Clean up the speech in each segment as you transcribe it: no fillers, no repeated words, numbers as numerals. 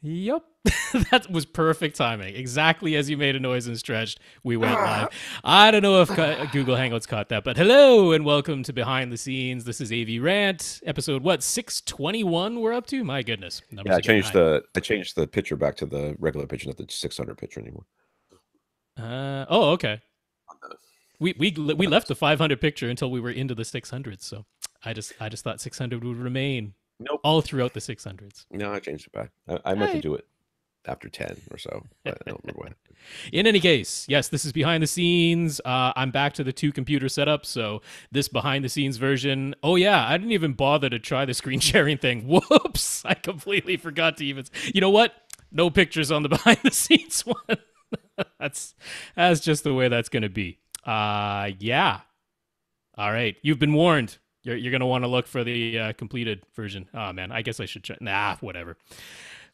Yep. That was perfect timing. Exactly as you made a noise and stretched, we went live. I don't know if Google Hangouts caught that, but hello and welcome to Behind the Scenes. This is AV Rant, episode 621 we're up to? My goodness. Yeah, I changed the picture back to the regular picture, not the 600 picture anymore. Okay. We left the 500 picture until we were into the 600s, so I just thought 600 would remain all throughout the 600s. No, I changed it back. I meant to do it after 10 or so, but I don't remember what happened. In any case, yes, this is Behind the Scenes. I'm back to the 2-computer setup, so this Behind the Scenes version. Oh yeah, I didn't even bother to try the screen sharing thing. Whoops, I completely forgot to even. You know what? No pictures on the Behind the Scenes one. That's just the way that's gonna be. Yeah. All right, you've been warned. You're gonna want to look for the completed version. Oh man, I guess I should check. Nah, whatever.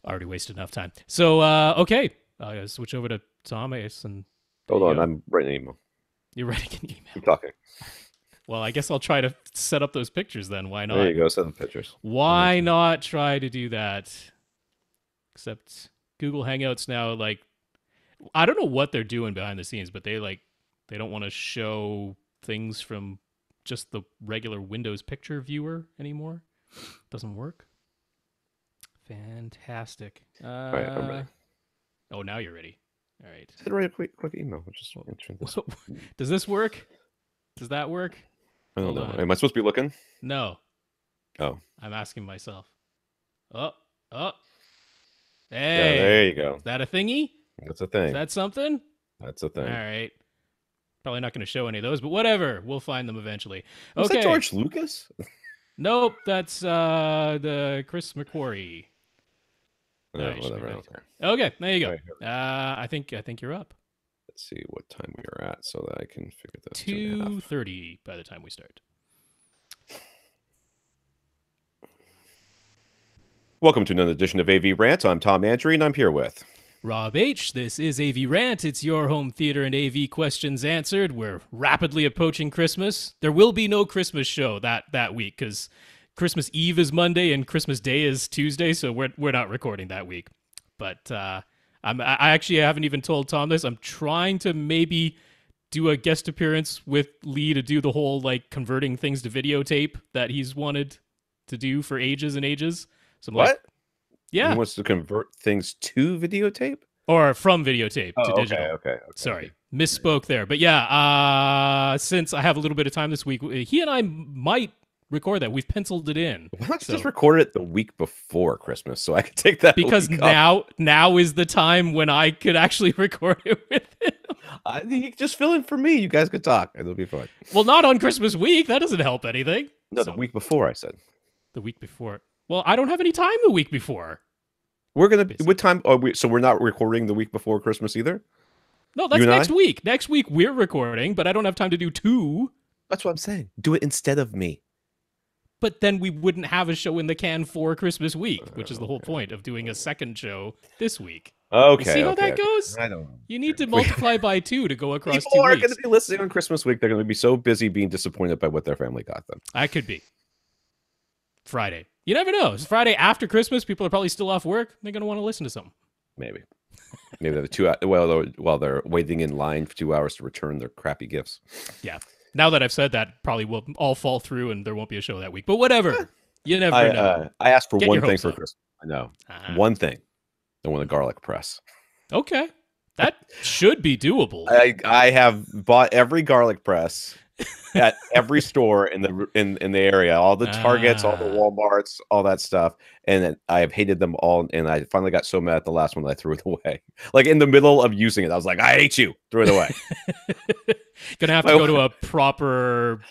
Already wasted enough time. So okay, I'll switch over to Thomas and. Hold on, I'm writing an email. You're writing an email. Keep talking. Well, I guess I'll try to set up those pictures then. Why not? There you go. Set the pictures. Why not try to do that? Except Google Hangouts now, like, I don't know what they're doing behind the scenes, but they don't want to show things from just the regular Windows picture viewer anymore. Doesn't work. Fantastic. All right, I'm ready. Oh, now you're ready. All right. Just write a quick email. Just Does this work? Does that work? I don't know. Am I supposed to be looking? No. Oh. I'm asking myself. Oh. Hey. Yeah, there you go. Is that a thingy? That's a thing. Is that something? That's a thing. All right. Probably not going to show any of those, but whatever. We'll find them eventually. Was that George Lucas? Nope. That's the Chris McQuarrie. No, whatever. Okay, there you go. Right, I think you're up. Let's see what time we are at so that I can figure this. 2:30 by the time we start. Welcome to another edition of AV Rant. I'm Tom Andry, and I'm here with Rob H. This is AV Rant. It's your home theater and AV questions answered. We're rapidly approaching Christmas. There will be no Christmas show that week because Christmas Eve is Monday and Christmas Day is Tuesday, so we're not recording that week. But I actually haven't even told Tom this. I'm trying to maybe do a guest appearance with Lee to do the whole converting things to videotape that he's wanted to do for ages and ages. So what? Yeah, he wants to convert things to videotape or from videotape to digital. Okay. Sorry, misspoke there. But yeah, since I have a little bit of time this week, he and I might record that. We've penciled it in. Why not just record it the week before Christmas so I can take that? Because now is the time when I could actually record it with him. You just fill in for me. You guys could talk. It'll be fun. Well, not on Christmas week. That doesn't help anything. No, the week before, I said. The week before. Well, I don't have any time the week before. We're going to... What time... so we're not recording the week before Christmas either? No, that's next week. Next week we're recording, but I don't have time to do two. That's what I'm saying. Do it instead of me. But then we wouldn't have a show in the can for Christmas week, which is the whole point of doing a second show this week. Okay. You see how that goes? I don't know. You need to multiply by 2 to go across 2 weeks. People are going to be listening on Christmas week. They're going to be so busy being disappointed by what their family got them. I could be. Friday. You never know. It's Friday after Christmas. People are probably still off work. They're going to want to listen to something. Maybe they have 2 hours. While they're waiting in line for 2 hours to return their crappy gifts. Yeah. Now that I've said that, probably will all fall through and there won't be a show that week. But whatever. You never know. I asked for one thing for Christmas. I know. One thing. I want a garlic press. Okay. That should be doable. I have bought every garlic press at every store in the area, all the Targets, all the Walmarts, all that stuff, and I have hated them all. And I finally got so mad at the last one that I threw it away. Like in the middle of using it, I was like, "I hate you!" Threw it away. Gonna have to go to a proper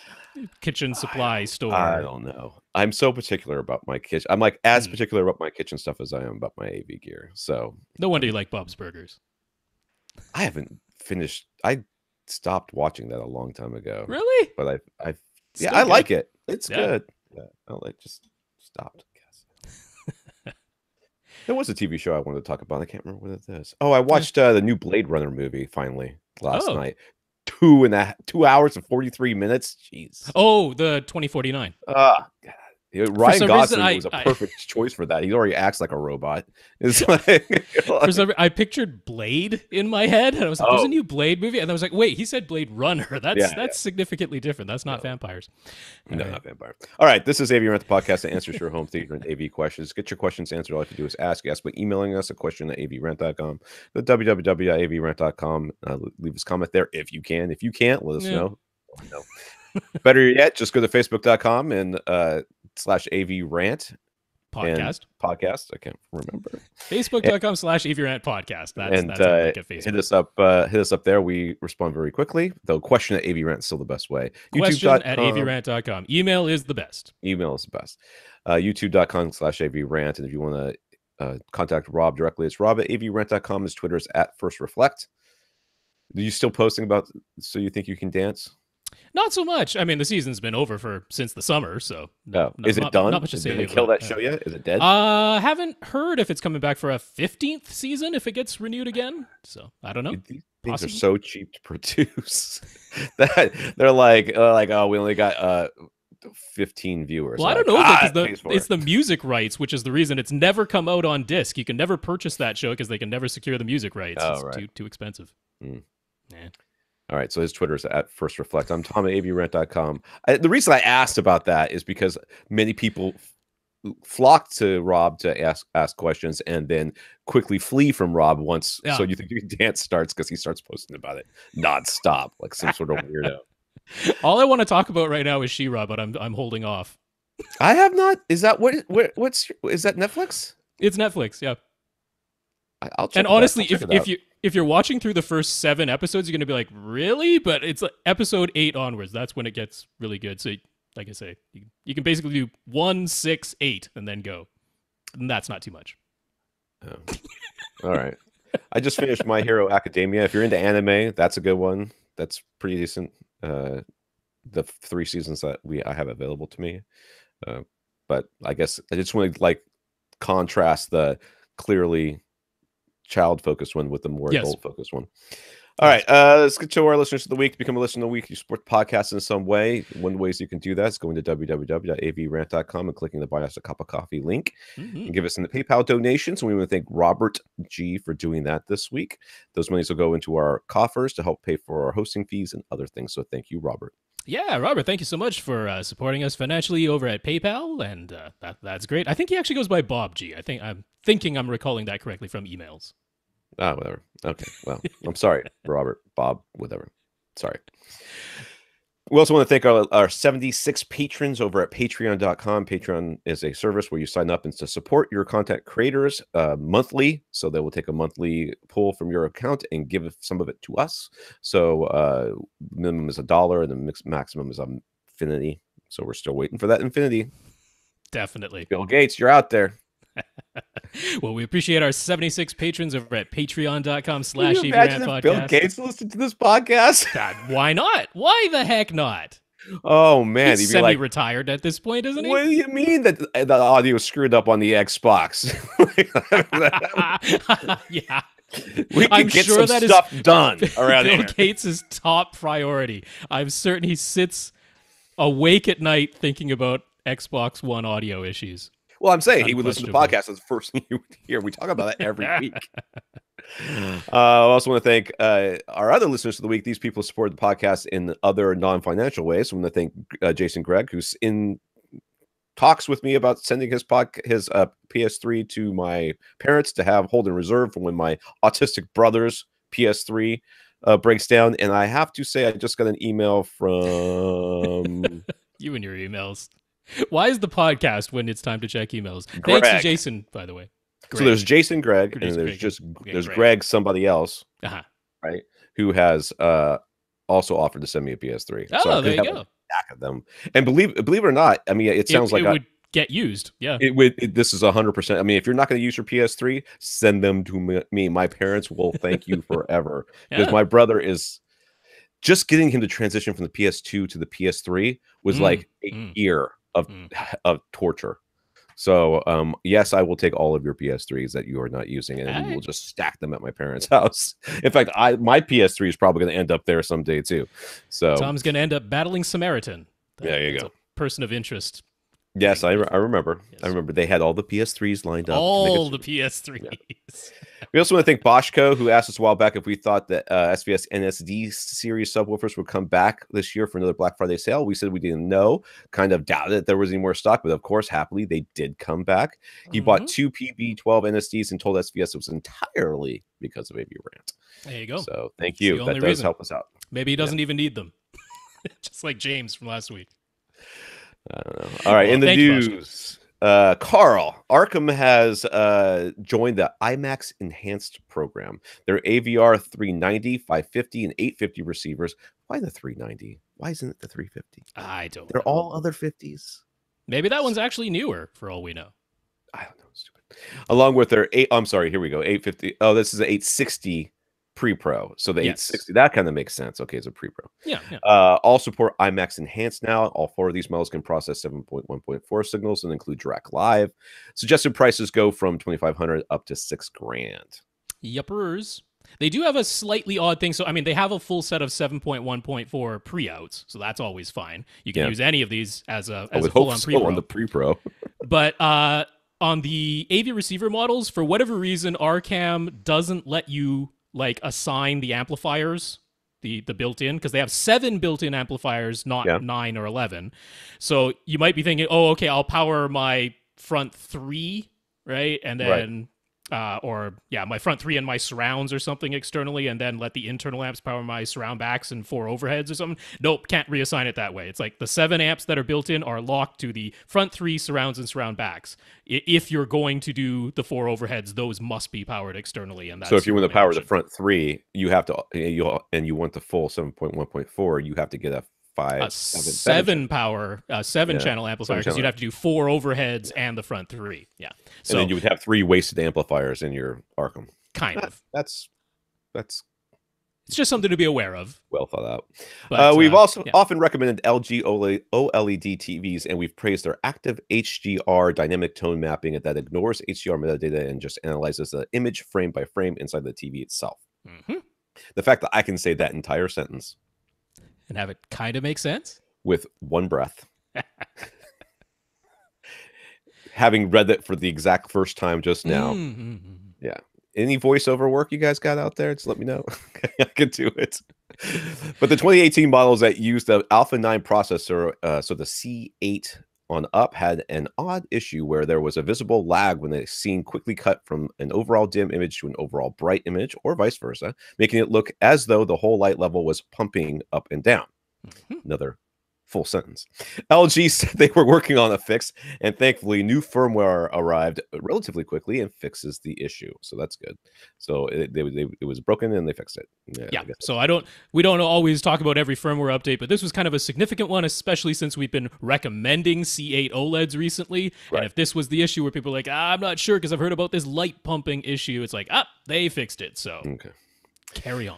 kitchen supply store. I don't know. I'm so particular about my kitchen. I'm like as particular about my kitchen stuff as I am about my AV gear. So no wonder you like Bob's Burgers. I haven't finished. I stopped watching that a long time ago. Really? But I like it. It's good. Yeah, I just stopped. I guess. There was a TV show I wanted to talk about. I can't remember what it is. Oh, I watched the new Blade Runner movie finally last night. 2 hours and 43 minutes. Jeez. Oh, the 2049. God. Ryan Gosling was a perfect choice for that. He already acts like a robot. It's for some reason, I pictured Blade in my head, and I was like, "There's a new Blade movie," and I was like, "Wait, he said Blade Runner. That's significantly different. That's not vampires." No, not vampire. All right, this is AV Rant Podcast that answers your home theater and AV questions. Get your questions answered. All you have to do is ask by emailing us a question at avrant.com. Go to www.avrant.com. Leave us a comment there if you can. If you can't, let us know. No. Better yet, just go to facebook.com and /AVRant podcast. I can't remember. Facebook.com/AVRant podcast. That's how you look at Facebook. Hit us up there. We respond very quickly. Though question at AVRant is still the best way. Question at avrant.com. Email is the best. YouTube.com/AVRant. And if you want to contact Rob directly, it's Rob at avrant.com. His Twitter is at First Reflect. Are you still posting about So You Think You Can Dance? Not so much. I mean, the season's been over since the summer, so is it done? Not much to say. Did they kill that show yet? Is it dead? Haven't heard if it's coming back for a 15th season if it gets renewed again. So I don't know. These things are so cheap to produce that they're like, oh, we only got 15 viewers. Well, I don't know because it's the music rights, which is the reason it's never come out on disc. You can never purchase that show because they can never secure the music rights. It's too expensive. Yeah. All right, so his Twitter is at First Reflect. I'm Tom at avrant.com. The reason I asked about that is because many people flock to Rob to ask questions and then quickly flee from Rob once So You Think You Can Dance starts because he starts posting about it nonstop, like some sort of weirdo. All I want to talk about right now is She-Ra, but I'm holding off. I have not. Is that is that Netflix? It's Netflix, yeah. I'll check. And honestly, if you're watching through the first 7 episodes, you're going to be like, really? But it's episode 8 onwards. That's when it gets really good. So, like I say, you can basically do 1, 6, 8, and then go. And that's not too much. Oh. All right. I just finished My Hero Academia. If you're into anime, that's a good one. That's pretty decent. The 3 seasons that I have available to me. But I guess I just want to contrast the clearly child-focused one with the more adult-focused one. All right, let's get to our listeners of the week. To become a listener of the week, you support the podcast in some way. One of the ways you can do that is going to www.avrant.com and clicking the Buy Us a Cup of Coffee link and give us in the PayPal donations. And we want to thank Robert G for doing that this week. Those monies will go into our coffers to help pay for our hosting fees and other things. So thank you, Robert. Yeah, Robert, thank you so much for supporting us financially over at PayPal, and that's great. I think he actually goes by Bob G. I'm thinking I'm recalling that correctly from emails. Whatever. Okay, well, I'm sorry, Robert, Bob, whatever. Sorry. We also want to thank our 76 patrons over at patreon.com. Patreon is a service where you sign up and to support your content creators monthly. So they will take a monthly pull from your account and give some of it to us. So minimum is $1 and the maximum is infinity. So we're still waiting for that infinity. Definitely. Bill Gates, you're out there. Well, we appreciate our 76 patrons over at patreon.com/AVRant Podcast. Bill Gates listened to this podcast? God, why not? Why the heck not? Oh, man. He's semi-retired at this point, isn't he? What do you mean that the audio screwed up on the Xbox? Yeah. We can get some stuff done around Bill here. Gates' top priority. I'm certain he sits awake at night thinking about Xbox One audio issues. Well, I'm saying he would listen to the podcast as the first thing you would hear. We talk about that every week. I also want to thank our other listeners of the week. These people support the podcast in other non-financial ways. So I want to thank Jason Gregg, who's in talks with me about sending his PS3 to my parents to hold in reserve for when my autistic brother's PS3 breaks down. And I have to say, I just got an email from... You and your emails. Why is the podcast when it's time to check emails? Greg. Thanks to Jason, by the way. Greg. So there's Jason Gregg, and there's Greg somebody else, right? Who has also offered to send me a PS3. Oh, so there you go. Back of them, and believe it or not, I mean, it sounds like it would get used. Yeah, it would. This is 100%. I mean, if you're not going to use your PS3, send them to me. My parents will thank you forever because my brother is. Just getting him to transition from the PS2 to the PS3 was like a year of torture. So, yes, I will take all of your PS3s that you are not using, and we will just stack them at my parents' house. In fact, my PS3 is probably going to end up there someday too. So Tom's going to end up battling Samaritan. There you go. A person of interest. Yes, I remember. Yes. I remember they had all the PS3s lined up. All the PS3s. Yeah. We also want to thank Boschko, who asked us a while back if we thought that SVS NSD series subwoofers would come back this year for another Black Friday sale. We said we didn't know, kind of doubted that there was any more stock, but of course, happily, they did come back. He bought 2 PB12 NSDs and told SVS it was entirely because of AV Rant. There you go. So thank you. That does help us out. Maybe he doesn't even need them. Just like James from last week. I don't know. All right, in the news, Carl, Arkham has joined the IMAX Enhanced program. Their AVR 390, 550, and 850 receivers. Why the 390? Why isn't it the 350? I don't know. They're all other 50s. Maybe that one's actually newer, for all we know. I don't know. Stupid. Along with their I'm sorry, here we go. 850. Oh, this is an 860 pre-pro. So the 860, that kind of makes sense. Okay, it's a pre-pro. Yeah. All support IMAX Enhanced now. All 4 of these models can process 7.1.4 signals and include direct live. Suggested prices go from $2,500 up to $6,000. Yuppers. They do have a slightly odd thing. So, I mean, they have a full set of 7.1.4 pre-outs, so that's always fine. You can use any of these as a full-on pre-pro. On the pre-pro. But on the AV receiver models, for whatever reason, Arcam doesn't let you like assign the amplifiers, the built-in, because they have 7 built-in amplifiers, not 9 or 11. So you might be thinking, oh, okay, I'll power my front 3, right? And then, my front 3 and my surrounds or something externally, and then let the internal amps power my surround backs and 4 overheads or something. Nope, can't reassign it that way. It's like the 7 amps that are built in are locked to the front 3 surrounds and surround backs. If you're going to do the 4 overheads, those must be powered externally. And that's so if you want to power the front 3, you have to, and you want the full 7.1.4, you have to get a 7 channel amplifier, because you'd have to do 4 overheads and the front 3. Yeah. So and then you would have 3 wasted amplifiers in your Arkham. Kind of. That's it's just something to be aware of. Well thought out. But, we've also often recommended LG OLED TVs, and we've praised their active HDR dynamic tone mapping that ignores HDR metadata and just analyzes the image frame by frame inside the TV itself. The fact that I can say that entire sentence and have it kind of make sense with one breath, having read it for the exact first time just now. Yeah. Any voiceover work you guys got out there? Just let me know. I can do it. But the 2018 models that used the Alpha 9 processor, so the C8 on up, had an odd issue where there was a visible lag when the scene quickly cut from an overall dim image to an overall bright image, or vice versa, making it look as though the whole light level was pumping up and down. Another full sentence. LG said they were working on a fix, and thankfully new firmware arrived relatively quickly and fixes the issue. So that's good. So it was broken and they fixed it. Yeah. So we don't always talk about every firmware update, but this was kind of a significant one, especially since we've been recommending C8 OLEDs recently. Right. And if this was the issue where people are like, I'm not sure because I've heard about this light pumping issue, it's like, they fixed it. So carry on.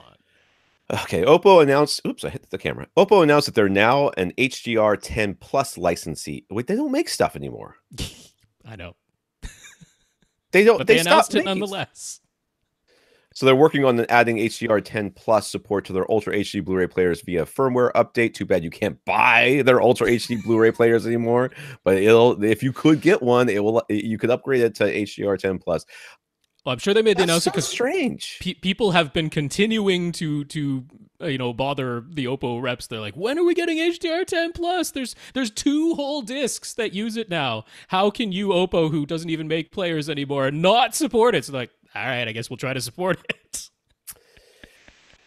Okay, Oppo announced. Oops, I hit the camera. Oppo announced that they're now an HDR 10 Plus licensee. Wait, they don't make stuff anymore. I know. They don't. But they announced stopped it nonetheless. So they're working on adding HDR 10 Plus support to their Ultra HD Blu-ray players via firmware update. Too bad you can't buy their Ultra HD Blu-ray players anymore. But if you could get one, you could upgrade it to HDR 10 Plus. Well, I'm sure they made the announcement because strange. People have been continuing to bother the Oppo reps. They're like, when are we getting HDR 10 Plus? There's 2 whole discs that use it now. How can you, Oppo, who doesn't even make players anymore, not support it? So like, all right, I guess we'll try to support it.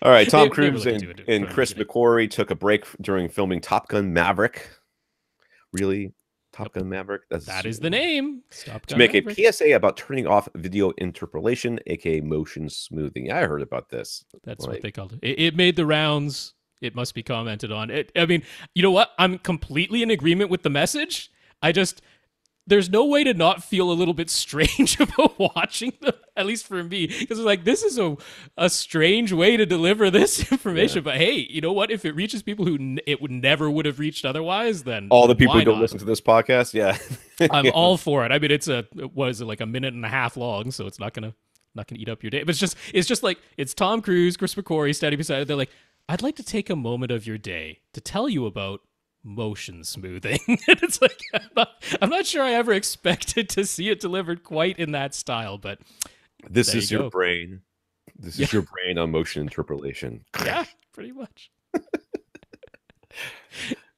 All right, Tom Cruise and Chris McQuarrie took a break during filming Top Gun Maverick. Really? Top Gun Maverick? That is the name. To make a PSA about turning off video interpolation, aka motion smoothing. Yeah, I heard about this. That's what they called it. It made the rounds. It must be commented on. I mean, you know what? I'm completely in agreement with the message. There's no way to not feel a little bit strange about watching them, at least for me, because it's like, this is a strange way to deliver this information. Yeah. But hey, you know what? If it reaches people who it never would have reached otherwise, then all the people who don't listen to this podcast, I'm all for it. I mean, it's like a minute and a half long, so it's not gonna eat up your day. But it's just like, it's Tom Cruise, Chris McQuarrie standing beside it. They're like, I'd like to take a moment of your day to tell you about motion smoothing. And it's like, I'm not sure I ever expected to see it delivered quite in that style, but this is your brain. This is your brain on motion interpolation. Yeah, pretty much.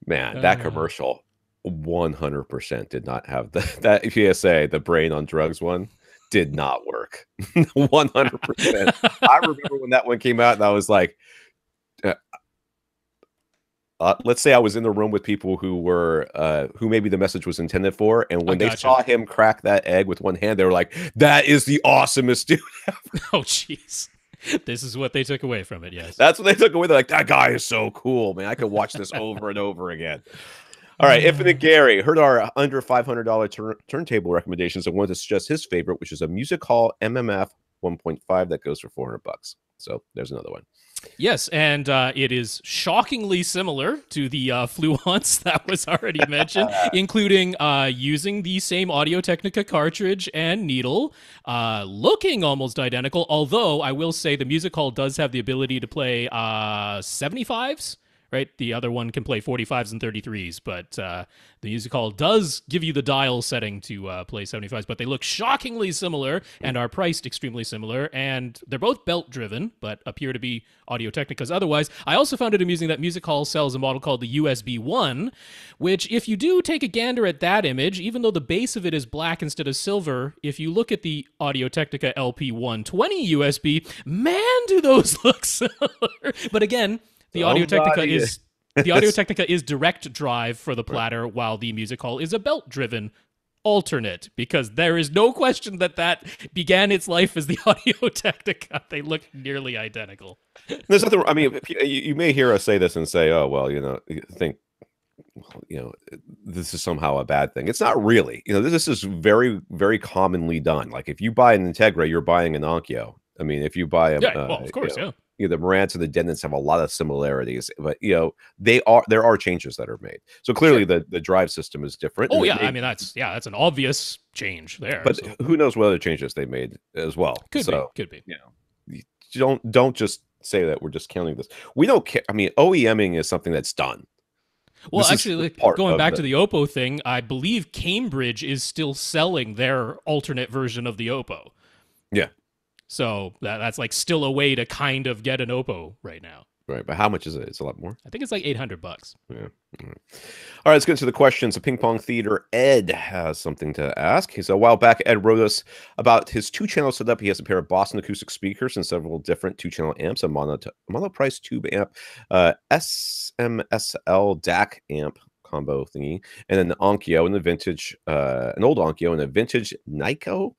Man, that commercial 100% did not have that PSA, the brain on drugs one, did not work. 100%. I remember when that one came out, and I was like, let's say I was in the room with people who were who maybe the message was intended for, and when they saw him crack that egg with one hand, they were like, "That is the awesomest dude ever." Oh, jeez. This is what they took away from it, yes. That's what they took away. They're like, that guy is so cool, man. I could watch this over and over again. All right, Infinite Gary heard our under $500 turntable recommendations and wanted to suggest his favorite, which is a Music Hall MMF 1.5 that goes for $400. So there's another one. Yes, and it is shockingly similar to the Fluence that was already mentioned, including using the same Audio-Technica cartridge and needle, looking almost identical, although I will say the Music Hall does have the ability to play 75s. Right, the other one can play 45s and 33s, but the Music Hall does give you the dial setting to play 75s, but they look shockingly similar and are priced extremely similar, and they're both belt-driven, but appear to be Audio-Technicas otherwise. I also found it amusing that Music Hall sells a model called the USB-1, which, if you do take a gander at that image, even though the base of it is black instead of silver, if you look at the Audio-Technica LP120 USB, man, do those look similar. But again, the Audio-Technica is direct drive for the platter, while the Music Hall is a belt-driven alternate, because there is no question that began its life as the Audio-Technica. They look nearly identical. There's nothing. I mean, you may hear us say this and say, "Oh, well, you think, this is somehow a bad thing." It's not really. This is very, very commonly done. Like if you buy an Integra, you're buying an Onkyo. I mean, if you buy a, of course, the Marantz and the Denons have a lot of similarities, but there are changes that are made. So clearly, the drive system is different. Oh yeah, I mean that's an obvious change there. But who knows what other changes they made as well? Could be. Don't just say that we're just counting this. We don't care. I mean, OEMing is something that's done. Well, actually, going back to the Oppo thing, I believe Cambridge is still selling their alternate version of the Oppo. Yeah. So that's like still a way to kind of get an Oppo right now. Right, but how much is it? It's a lot more. I think it's like $800. Yeah. All right, let's get into the questions. The Ping Pong Theater Ed has something to ask. He said, a while back, Ed wrote us about his 2-channel setup. He has a pair of Boston acoustic speakers and several different 2-channel amps, a mono-price tube amp, SMSL DAC amp combo thingy, and an Onkyo and an old Onkyo and a vintage Nyko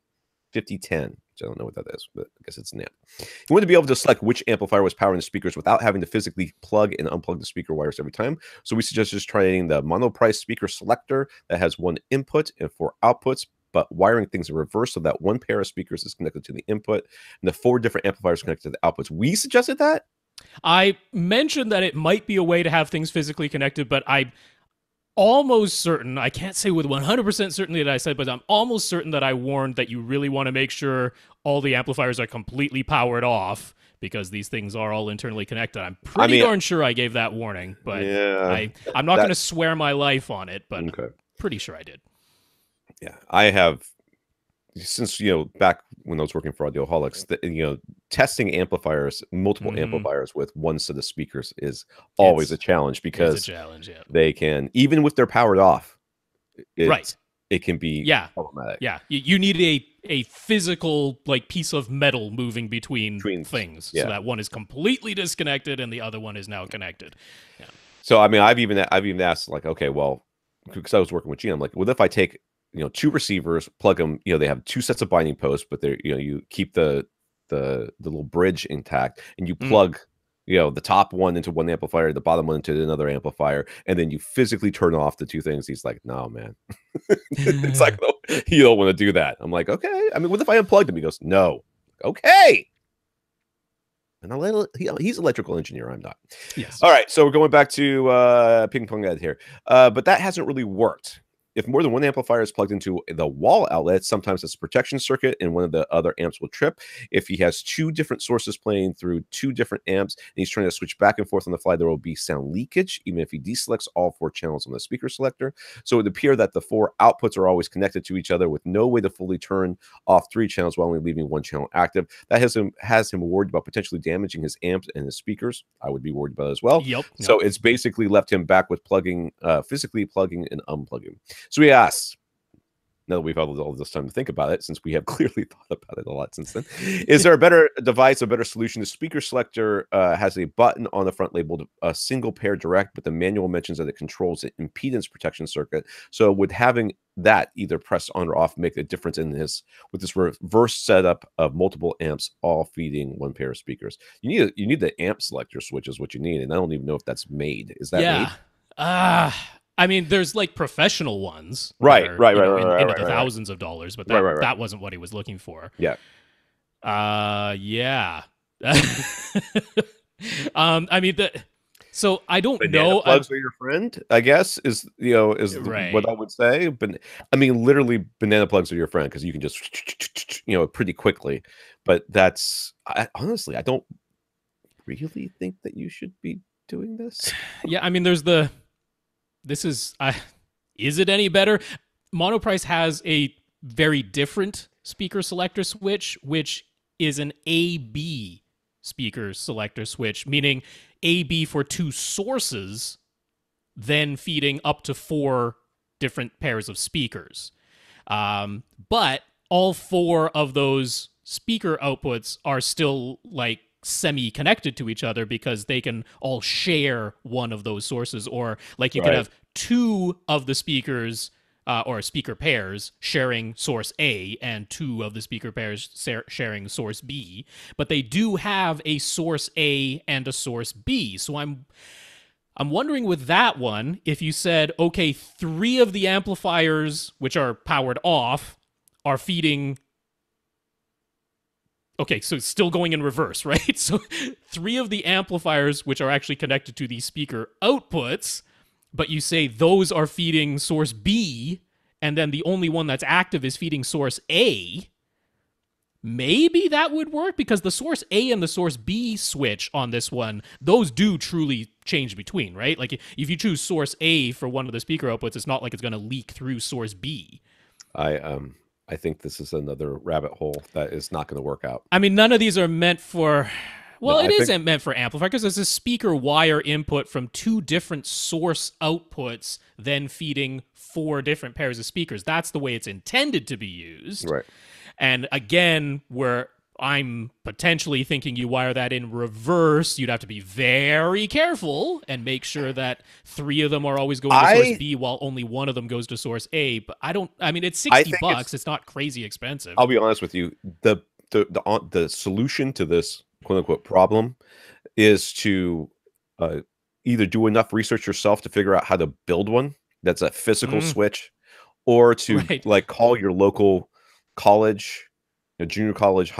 5010. I don't know what that is, but I guess it's an amp. He wanted to be able to select which amplifier was powering the speakers without having to physically plug and unplug the speaker wires every time. So we suggest just trying the mono-price speaker selector that has 1 input and 4 outputs, but wiring things in reverse so that 1 pair of speakers is connected to the input and the 4 different amplifiers connected to the outputs. We suggested that? I mentioned that it might be a way to have things physically connected, but I'm almost certain, I can't say with 100% certainty that I said, but I'm almost certain that I warned that you really want to make sure all the amplifiers are completely powered off, because these things are all internally connected. I'm pretty darn sure I gave that warning, but yeah, I'm not going to swear my life on it, but I'm pretty sure I did. Yeah, I have, since, back when I was working for Audioholics, testing amplifiers, multiple amplifiers with one set of speakers is always a challenge, because they can, even with their powered off, it can be problematic. Yeah, you need a physical piece of metal moving between things, so that one is completely disconnected and the other one is now connected. Yeah. So I mean, I've even asked, like, okay, well, because I was working with Gene, I'm like, what if I take 2 receivers, plug them, they have 2 sets of binding posts, but they're, you keep the little bridge intact, and you plug, the top one into one amplifier, the bottom one into another amplifier, and then you physically turn off the 2 things. He's like, no, man. It's like, no, you don't want to do that. I'm like, okay. I mean, what if I unplugged him? He goes, no. Okay. And he's an electrical engineer. I'm not. Yes. All right. So we're going back to Ping Pong Ed here. But that hasn't really worked. if more than one amplifier is plugged into the wall outlet, sometimes it's a protection circuit and one of the other amps will trip. If he has two different sources playing through two different amps and he's trying to switch back and forth on the fly, there will be sound leakage, even if he deselects all 4 channels on the speaker selector. So it would appear that the 4 outputs are always connected to each other with no way to fully turn off 3 channels while only leaving 1 channel active. That has him worried about potentially damaging his amps and his speakers. I would be worried about it as well. Yep. So it's basically left him back with physically plugging and unplugging. So he asks, now that we've had all this time to think about it, since we have clearly thought about it a lot since then, is there a better device, a better solution? The speaker selector has a button on the front labeled a single pair direct, but the manual mentions that it controls the impedance protection circuit. So would having that either pressed on or off make a difference in this with this reverse setup of multiple amps all feeding one pair of speakers? You need the amp selector switch is what you need, and I don't even know if that's made. Is that made? I mean, there's like professional ones, right, into the thousands of dollars, but that wasn't what he was looking for. Yeah. Yeah. I mean, so I don't know. Plugs are your friend, I guess, is right. what I would say. But I mean, literally, banana plugs are your friend because you can just pretty quickly. But honestly, I don't really think that you should be doing this. Yeah, I mean, is it any better? Monoprice has a very different speaker selector switch, which is an AB speaker selector switch, meaning AB for 2 sources, then feeding up to 4 different pairs of speakers. But all 4 of those speaker outputs are still like semi-connected to each other because they can all share one of those sources, or like you could have 2 of the speakers or speaker pairs sharing source A and 2 of the speaker pairs sharing source B, but they do have a source A and a source B. So I'm wondering with that one, if you said, okay, 3 of the amplifiers which are powered off are feeding. Okay, so it's still going in reverse, right? So 3 of the amplifiers, which are actually connected to these speaker outputs, but you say those are feeding source B, and then the only one that's active is feeding source A, maybe that would work, because the source A and the source B switch on this one, those do truly change between, right? Like if you choose source A for one of the speaker outputs, it's not like it's going to leak through source B. I think this is another rabbit hole that is not going to work out. I mean, none of these are meant for. Well, it isn't meant for amplifier because there's a speaker wire input from 2 different source outputs, then feeding 4 different pairs of speakers. That's the way it's intended to be used. Right. And again, where I'm potentially thinking you wire that in reverse, you'd have to be very careful and make sure that 3 of them are always going to source B while only 1 of them goes to source A. But I mean, it's $60. It's not crazy expensive. I'll be honest with you. The solution to this quote unquote problem is to either do enough research yourself to figure out how to build one that's a physical switch, or to like call your local college, junior college,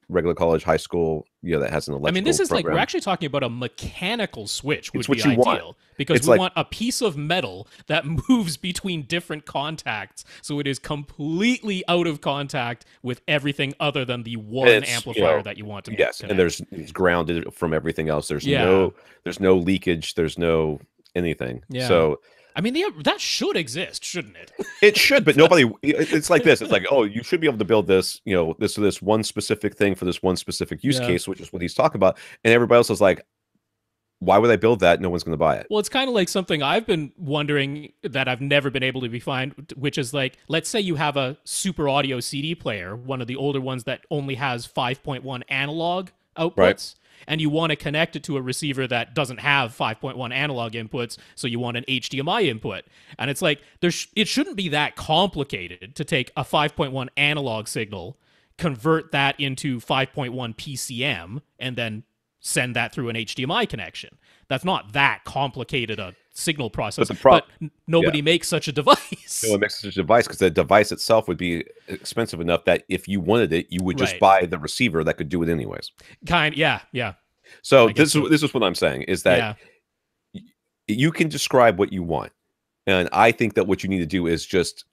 regular college, high school, that has an electrical. I mean, this is program. like we're actually talking about a mechanical switch, would be ideal because we want a piece of metal that moves between different contacts, so it is completely out of contact with everything other than the one amplifier that you want to. Yes, connect. And it's grounded from everything else. There's no leakage. There's no anything. Yeah. So. I mean, that should exist, shouldn't it? It should, but nobody. It's like this. It's like, oh, you should be able to build this, this one specific thing for this one specific use case, which is what he's talking about. And everybody else is like, why would I build that? No one's going to buy it. Well, it's kind of like something I've been wondering that I've never been able to find, which is like, let's say you have a Super Audio CD player, one of the older ones that only has 5.1 analog outputs. Right. And you want to connect it to a receiver that doesn't have 5.1 analog inputs, so you want an HDMI input. And it's like, it shouldn't be that complicated to take a 5.1 analog signal, convert that into 5.1 PCM, and then send that through an HDMI connection. That's not that complicated a signal process, but nobody makes such a device. No one makes such a device because the device itself would be expensive enough that if you wanted it, you would just buy the receiver that could do it anyways. Yeah. So this is what I'm saying is that you can describe what you want. And I think that what you need to do is just,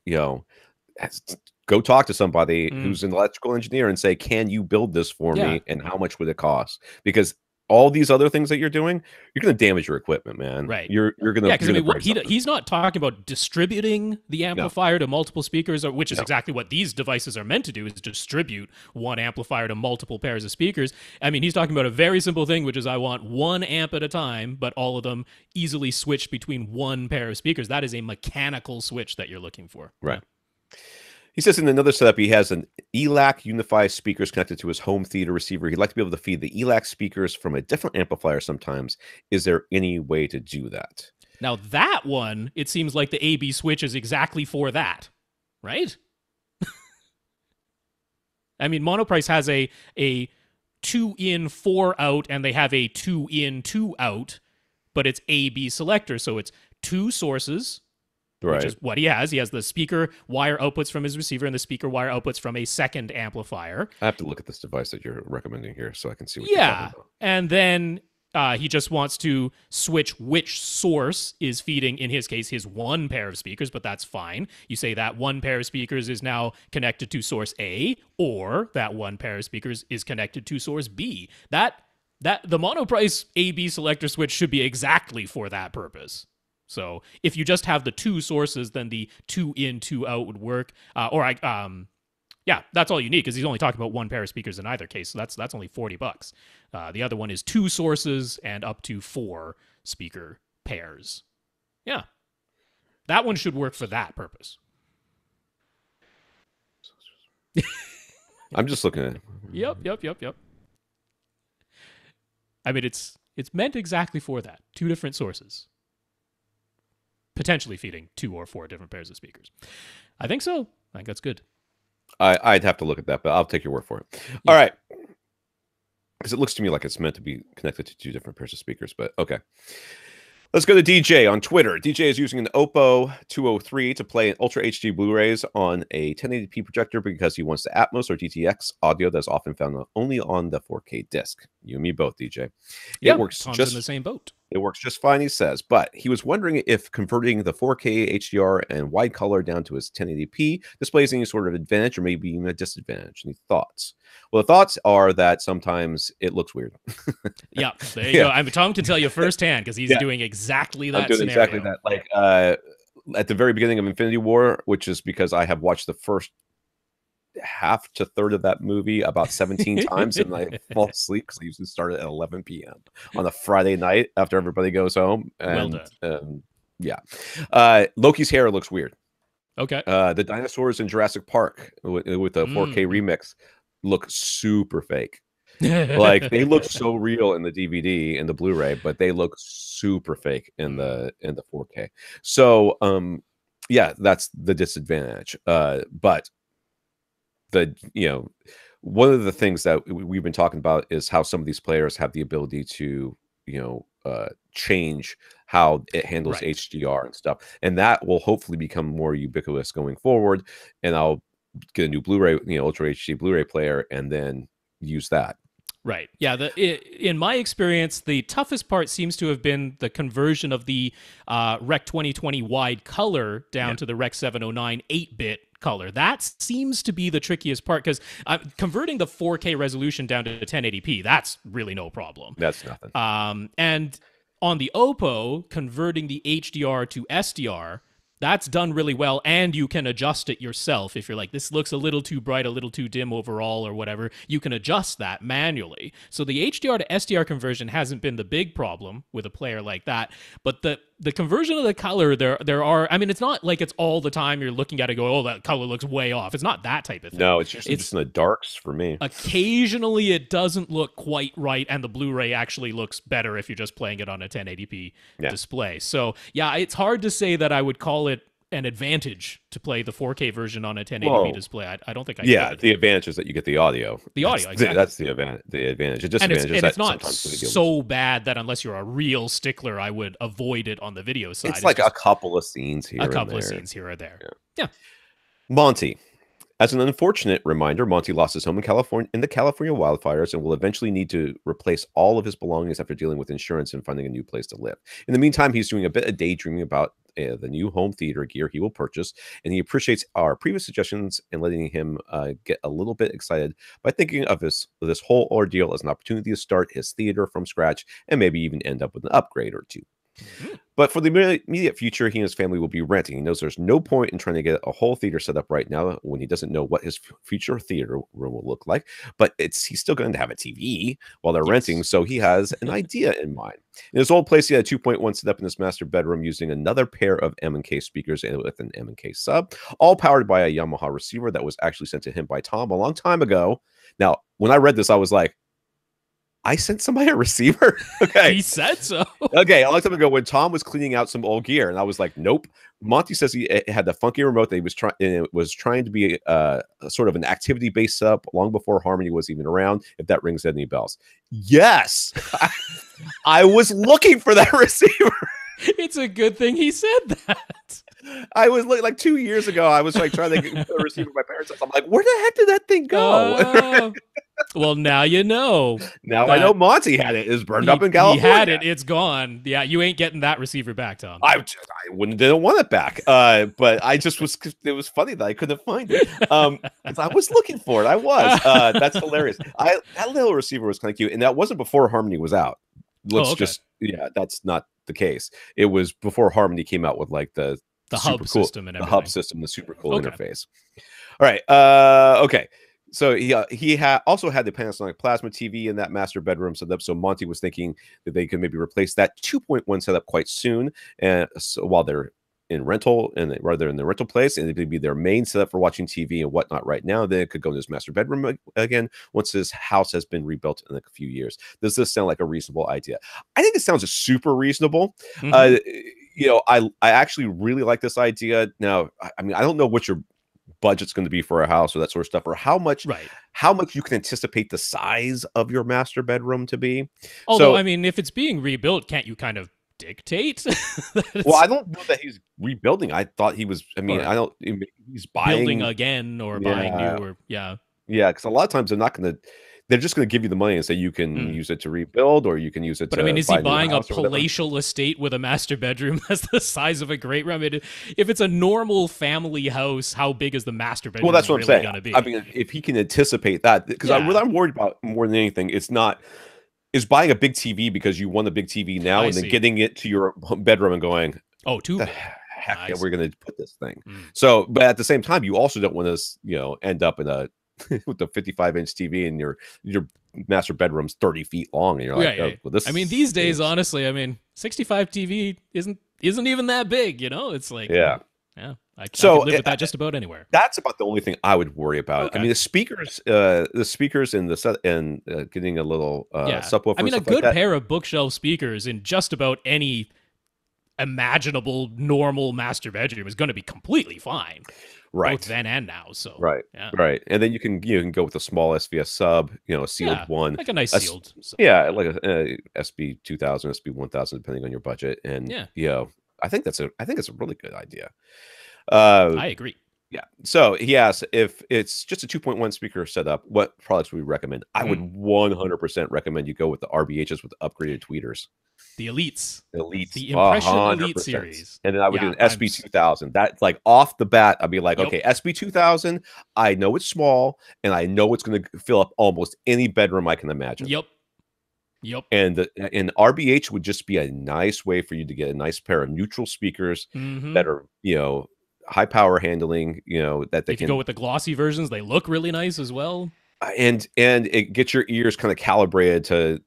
go talk to somebody who's an electrical engineer and say, can you build this for me? And how much would it cost? Because all these other things that you're doing, you're going to damage your equipment, man. Right. You're going to. Yeah, because he's not talking about distributing the amplifier to multiple speakers, which is exactly what these devices are meant to do, is distribute one amplifier to multiple pairs of speakers. I mean, he's talking about a very simple thing, which is I want one amp at a time, but all of them easily switched between one pair of speakers. That is a mechanical switch that you're looking for. Right. He says in another setup, he has an ELAC Unify speakers connected to his home theater receiver. He'd like to be able to feed the ELAC speakers from a different amplifier sometimes. Is there any way to do that? Now, that one, it seems like the AB switch is exactly for that, right? I mean, Monoprice has a 2-in, 4-out, and they have a 2-in, 2-out, but it's AB selector, so it's two sources. Right. Which is what he has. He has the speaker wire outputs from his receiver and the speaker wire outputs from a second amplifier. I have to look at this device that you're recommending here so I can see what you're talking about. And then he just wants to switch which source is feeding, in his case, his one pair of speakers, but that's fine. You say that one pair of speakers is now connected to source A, or that one pair of speakers is connected to source B. That the Monoprice AB selector switch should be exactly for that purpose. So if you just have the two sources, then the 2-in, 2-out would work. That's all you need, because he's only talking about one pair of speakers in either case. So that's only $40. The other one is two sources and up to 4 speaker pairs. Yeah, that one should work for that purpose. I'm just looking at it. Yep. I mean, it's meant exactly for that. 2 different sources. Potentially feeding 2 or 4 different pairs of speakers. I think so. I think that's good. I'd have to look at that, but I'll take your word for it. Yeah. All right. Because it looks to me like it's meant to be connected to 2 different pairs of speakers, but okay. Let's go to DJ on Twitter. DJ is using an Oppo 203 to play an Ultra HD Blu-rays on a 1080p projector because he wants the Atmos or DTX audio that's often found only on the 4K disc. You and me both, DJ. Yeah, it works just in the same boat. It works just fine, he says, but he was wondering if converting the 4K HDR and wide color down to his 1080p displays any sort of advantage or maybe even a disadvantage. Any thoughts? Well, the thoughts are that sometimes it looks weird. Yeah, there you go. Tom can tell you firsthand because he's doing exactly that. I'm doing exactly that. Like at the very beginning of Infinity War, which is because I have watched the first half to third of that movie about 17 times and I fall asleep because I usually start at 11 p.m. on a Friday night after everybody goes home. And, well done. Loki's hair looks weird. Okay. The dinosaurs in Jurassic Park with the 4K remix look super fake. Like they look so real in the DVD and the Blu-ray, but they look super fake in the 4K. So that's the disadvantage. But one of the things that we've been talking about is how some of these players have the ability to change how it handles HDR and stuff, and that will hopefully become more ubiquitous going forward. And I'll get a new Blu-ray, Ultra HD Blu-ray player, and then use that. Right. Yeah. In my experience, the toughest part seems to have been the conversion of the Rec 2020 wide color down to the Rec 709 8-bit color. That seems to be the trickiest part because converting the 4K resolution down to 1080p, that's really no problem. That's nothing. And on the Oppo, converting the HDR to SDR, that's done really well, and you can adjust it yourself. If you're like, this looks a little too bright, a little too dim overall or whatever, you can adjust that manually. So the HDR to SDR conversion hasn't been the big problem with a player like that, but the conversion of the color, there are, I mean, it's not like it's all the time you're looking at it go, oh, that color looks way off. It's not that type of thing. No, it's just in the darks for me. Occasionally it doesn't look quite right, and the Blu-ray actually looks better if you're just playing it on a 1080p display. So yeah, it's hard to say that I would call it an advantage to play the 4K version on a 1080p display. I don't think I could. The advantage is that you get the audio. The audio, exactly. That's the advantage. The disadvantage is that it's not so bad that unless you're a real stickler, I would avoid it on the video side. It's like a couple of scenes here. A couple of scenes here or there. Yeah. Monty. As an unfortunate reminder, Monty lost his home in the California wildfires and will eventually need to replace all of his belongings after dealing with insurance and finding a new place to live. In the meantime, he's doing a bit of daydreaming about the new home theater gear he will purchase, and he appreciates our previous suggestions and letting him get a little bit excited by thinking of this whole ordeal as an opportunity to start his theater from scratch and maybe even end up with an upgrade or two. But for the immediate future, he and his family will be renting. He knows there's no point in trying to get a whole theater set up right now when he doesn't know what his future theater room will look like. But he's still going to have a TV while they're renting, so he has an idea in mind. In his old place, he had a 2.1 set up in his master bedroom using another pair of M&K speakers and with an M&K sub, all powered by a Yamaha receiver that was actually sent to him by Tom a long time ago. Now, when I read this, I was like, I sent somebody a receiver? Okay. He said so. Okay, a long time ago when Tom was cleaning out some old gear, and I was like, nope. Monty says he had the funky remote that he was trying, and it was trying to be a sort of an activity-based setup long before Harmony was even around, if that rings any bells. Yes! I was looking for that receiver. It's a good thing he said that. I was like 2 years ago, I was like trying to get a receiver for my parents. I'm like, where the heck did that thing go? Well, now you know. Now I know Monty had it. It's burned up in California. He had it. It's gone. Yeah, you ain't getting that receiver back, Tom. I didn't want it back. But I just was. It was funny that I couldn't find it. Because I was looking for it. I was. That's hilarious. That little receiver was kind of cute, and that wasn't before Harmony was out. That's not the case. It was before Harmony came out with like the hub system and everything. The hub system, the super cool interface. All right. Okay. So he also had the Panasonic plasma TV in that master bedroom set up. So Monty was thinking that they could maybe replace that 2.1 setup quite soon, and so while they're in rental and rather in the rental place, and it would be their main setup for watching TV and whatnot right now. Then it could go to his master bedroom again once his house has been rebuilt in a few years. Does this sound like a reasonable idea? I think it sounds super reasonable. I actually really like this idea. Now, I mean, I don't know what your budget's going to be for a house or that sort of stuff, or how much you can anticipate the size of your master bedroom to be. Although, I mean, if it's being rebuilt, can't you kind of dictate? Well, I don't know that he's rebuilding. I thought he was. I mean, he's buying building again or buying new or because a lot of times they're just going to give you the money and say you can use it to rebuild or you can use it to. But I mean, is he buying a palatial estate with a master bedroom that's the size of a great room? I mean, if it's a normal family house, how big is the master bedroom? Well, that's what really I'm saying. I mean, if he can anticipate that, because what I'm worried about more than anything, is buying a big TV because you want a big TV now and then getting it to your bedroom and going, oh, too big. Heck, we're going to put this thing. So, but at the same time, you also don't want to, end up in a with the 55-inch TV and your master bedroom's 30 feet long, and you're like, well, this. I mean, these days, honestly, I mean, 65 TV isn't even that big, you know. It's like, I can live with that just about anywhere. That's about the only thing I would worry about. Okay. I mean, the speakers and the set and getting a little subwoofer. I mean, a good pair of bookshelf speakers in just about any imaginable normal master bedroom is going to be completely fine. Right. Both then and now. So right. And then you can go with a small SVS sub, a sealed one. Like a nice sealed sub. Yeah, like a SB 2000, SB 1000, depending on your budget. And I think it's a really good idea. I agree. Yeah. So he asks if it's just a 2.1 speaker setup, what products would we recommend? I would 100% recommend you go with the RBHs with the upgraded tweeters. The Elites. The Impression Elite series. And then I would do an SB 2000. That, like, off the bat, I'd be like, okay, SB 2000, I know it's small, and I know it's going to fill up almost any bedroom I can imagine. Yep. And RBH would just be a nice way for you to get a nice pair of neutral speakers that are, high power handling, that they can go with the glossy versions. They look really nice as well. And it gets your ears kind of calibrated to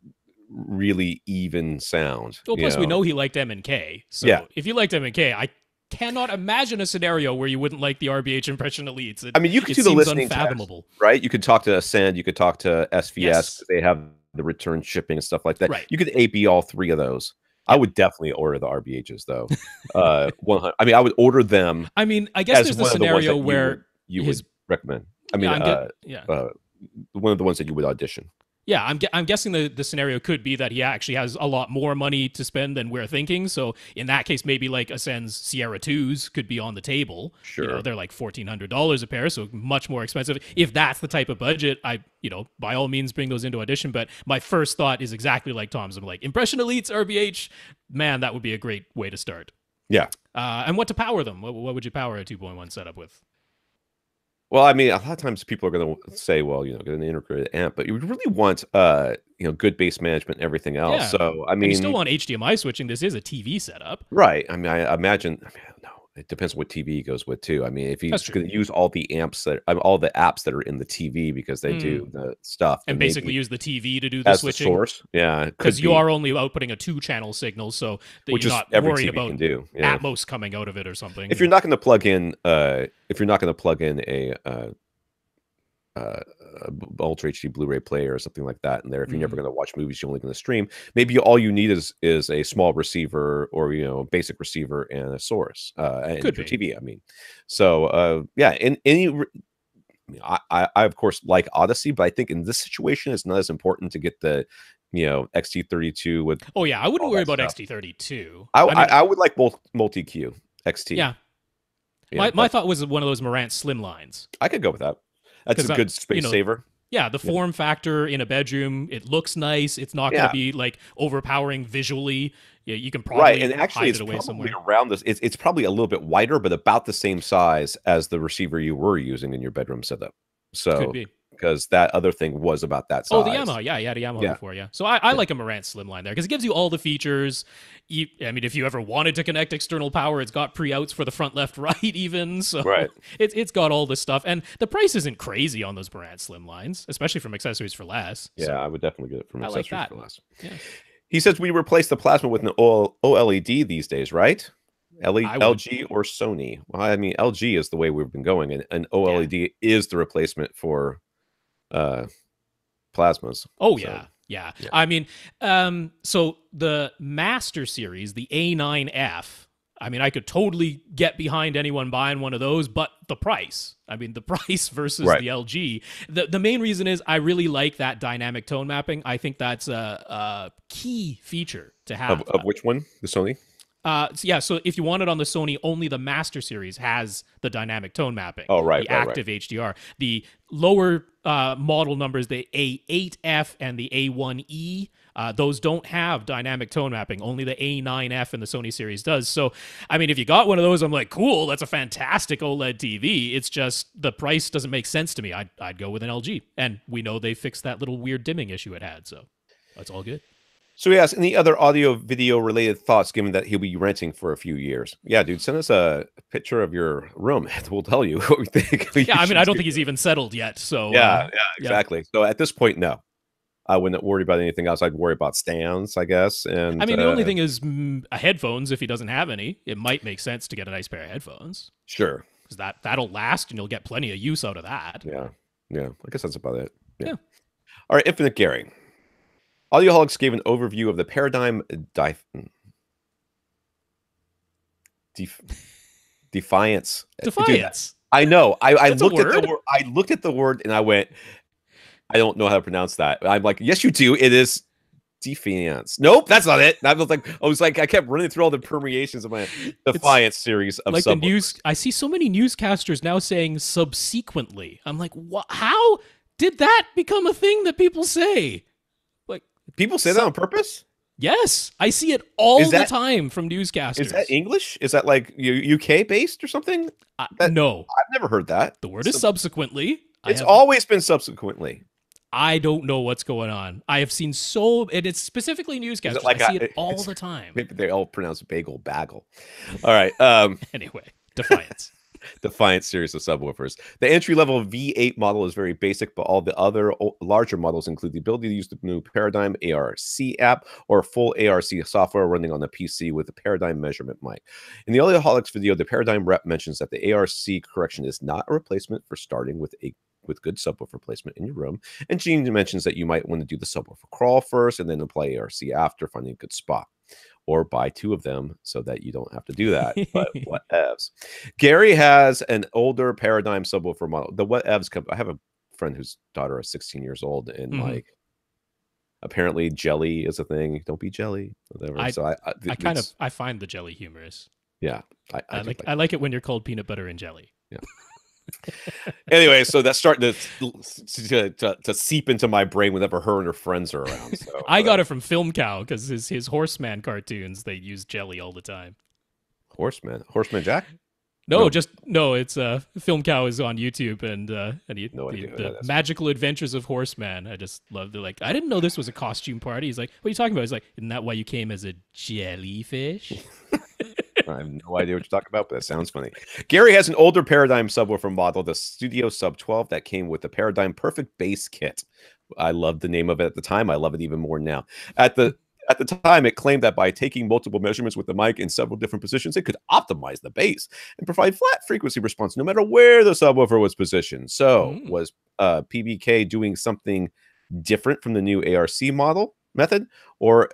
really even sound. Well, plus we know he liked M&K. So if you liked M&K, I cannot imagine a scenario where you wouldn't like the RBH Impression Elites. I mean, you could do the listening unfathomable test, right? You could talk to Ascend, you could talk to SVS. They have the return shipping and stuff like that. Right. You could AB all three of those. I would definitely order the RBHs though. 100. I mean, I would order them. I mean, I guess there's the scenario where you would recommend. I mean, one of the ones that you would audition. Yeah, I'm guessing the scenario could be that he actually has a lot more money to spend than we're thinking. So in that case, maybe like Ascend's Sierra 2s could be on the table. Sure. They're like $1,400 a pair, so much more expensive. If that's the type of budget, by all means bring those into audition. But my first thought is exactly like Tom's. I'm like, Impression Elites, RBH, man, that would be a great way to start. Yeah. And what to power them? What would you power a 2.1 setup with? Well, I mean, a lot of times people are going to say, well, get an integrated amp, but you would really want, good bass management and everything else. Yeah. So, I And you still mean, want HDMI switching. This is a TV setup. right. I mean, I imagine, I don't know. It depends on what TV he goes with too. I mean, if he's going to use all the all the apps that are in the TV because they do the stuff, and basically use the TV to do the switching. The source, yeah, because you are only outputting a 2-channel signal, so that which you're is not every worried TV about can do. Yeah. Atmos coming out of it or something. If you're not going to plug in, a Ultra HD Blu-ray player or something like that in there, if you're never going to watch movies, you're only going to stream, maybe all you need is a small receiver or basic receiver and a source and your TV. I mean, so in any I of course like Odyssey, but I think in this situation it's not as important to get the XT32 with. Oh yeah, I wouldn't worry about XT32. I would like both multi-Q XT. Yeah. My thought was one of those Marantz Slimlines. I could go with that. That's a good space saver. Yeah, the form factor in a bedroom, it looks nice. It's not going to be like overpowering visually. Yeah, you can probably and actually hide it away somewhere. Around this. It's probably a little bit wider, but about the same size as the receiver you were using in your bedroom setup. So could be. Because that other thing was about that size. Oh, the Yamaha. Yeah, you had a Yamaha before, yeah. So I like a Marantz Slimline there because it gives you all the features. I mean, if you ever wanted to connect external power, it's got pre-outs for the front, left, right even. So it's got all this stuff. And the price isn't crazy on those Marantz Slimlines, especially from Accessories for Less. Yeah, I would definitely get it from Accessories for Less. Yeah. He says we replace the plasma with an OLED these days, right? LG or Sony? Well, I mean, LG is the way we've been going, and OLED is the replacement for plasmas. Oh yeah. I mean, so the Master Series, the A9F, I mean, I could totally get behind anyone buying one of those, but the price. I mean, the price versus the LG. The main reason is I really like that dynamic tone mapping. I think that's a key feature to have. Of which one? The Sony? So if you want it on the Sony, only the Master Series has the dynamic tone mapping. Oh, right. The active HDR. The lower model numbers, the A8F and the A1E, those don't have dynamic tone mapping. Only the A9F and the Sony series does. So, I mean, if you got one of those, I'm like, cool, that's a fantastic OLED TV. It's just the price doesn't make sense to me. I'd go with an LG. And we know they fixed that little weird dimming issue it had, so that's all good. So he asks, any other audio video related thoughts given that he'll be renting for a few years? Yeah, dude, send us a picture of your room and we'll tell you what we think. Yeah, I mean, I don't think he's even settled yet. So yeah, exactly. So at this point, no. I wouldn't worry about anything else. I'd worry about stands, I guess. And I mean, the only thing is headphones. If he doesn't have any, it might make sense to get a nice pair of headphones. Sure. Because that'll last and you'll get plenty of use out of that. Yeah. I guess that's about it. Yeah. All right, Infinite Gary. Audioholics gave an overview of the Paradigm Defiance. Dude, I know. I looked at the word. I looked at the word and I went, I don't know how to pronounce that. I'm like, yes, you do. It is Defiance. Nope, that's not it. I was like, I kept running through all the permeations of my Defiance series of like the news. I see so many newscasters now saying subsequently. I'm like, what? How did that become a thing that people say? People say that on purpose? Yes. I see it all the time from newscasters. Is that English? Is that like UK based or something? No. I've never heard that. The word is subsequently. It's always been subsequently. I don't know what's going on. I have seen and it's specifically newscasters. I see it all the time. Maybe they all pronounce bagel bagel. All right. Anyway, Defiance. Defiance series of subwoofers. The entry-level V8 model is very basic, but all the other larger models include the ability to use the new Paradigm ARC app or full ARC software running on the PC with a Paradigm measurement mic. In the Audioholics video, the Paradigm rep mentions that the ARC correction is not a replacement for starting with good subwoofer placement in your room. And Gene mentions that you might want to do the subwoofer crawl first and then apply ARC after finding a good spot. Or buy two of them so that you don't have to do that. But whatevs. Gary has an older Paradigm subwoofer model. The whatevs I have a friend whose daughter is 16 years old, and like apparently jelly is a thing. Don't be jelly, whatever. I find the jelly humorous. Yeah, I like it when you're called peanut butter and jelly. Yeah. Anyway, so that's starting to seep into my brain whenever her and her friends are around. So I got it from Film Cow because his Horseman cartoons, they use jelly all the time. Horseman Jack. No, it's Film Cow is on YouTube and No idea who the that is. Magical Adventures of Horseman. I just love the I didn't know this was a costume party. He's like, what are you talking about? He's like, isn't that why you came as a jellyfish? I have no idea what you're talking about, but that sounds funny. Gary has an older Paradigm subwoofer model, the Studio Sub 12, that came with the Paradigm Perfect Bass Kit. I loved the name of it at the time. I love it even more now. At the time, it claimed that by taking multiple measurements with the mic in several different positions, it could optimize the bass and provide flat frequency response no matter where the subwoofer was positioned. So was PBK doing something different from the new ARC method? Or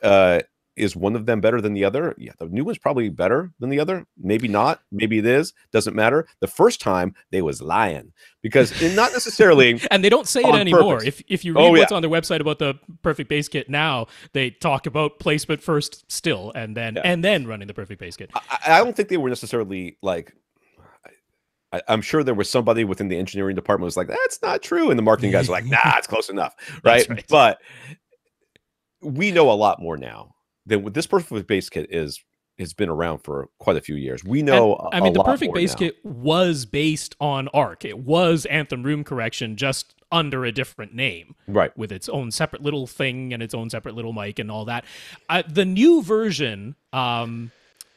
is one of them better than the other? Yeah, the new one's probably better than the other. Maybe not. Maybe it is. Doesn't matter. The first time they was lying because not necessarily. And they don't say it anymore. Purpose. If you read what's on their website about the Perfect Bass Kit now, they talk about placement first still, and then running the Perfect Bass Kit. I don't think they were necessarily like. I'm sure there was somebody within the engineering department who was like, that's not true. And the marketing guys were like, nah, it's close enough. Right? But we know a lot more now. Then with this Perfect Bass Kit has been around for quite a few years. We know. The Perfect Bass Kit was based on ARC. It was Anthem Room Correction, just under a different name, right? With its own separate little thing and its own separate little mic and all that. The new version.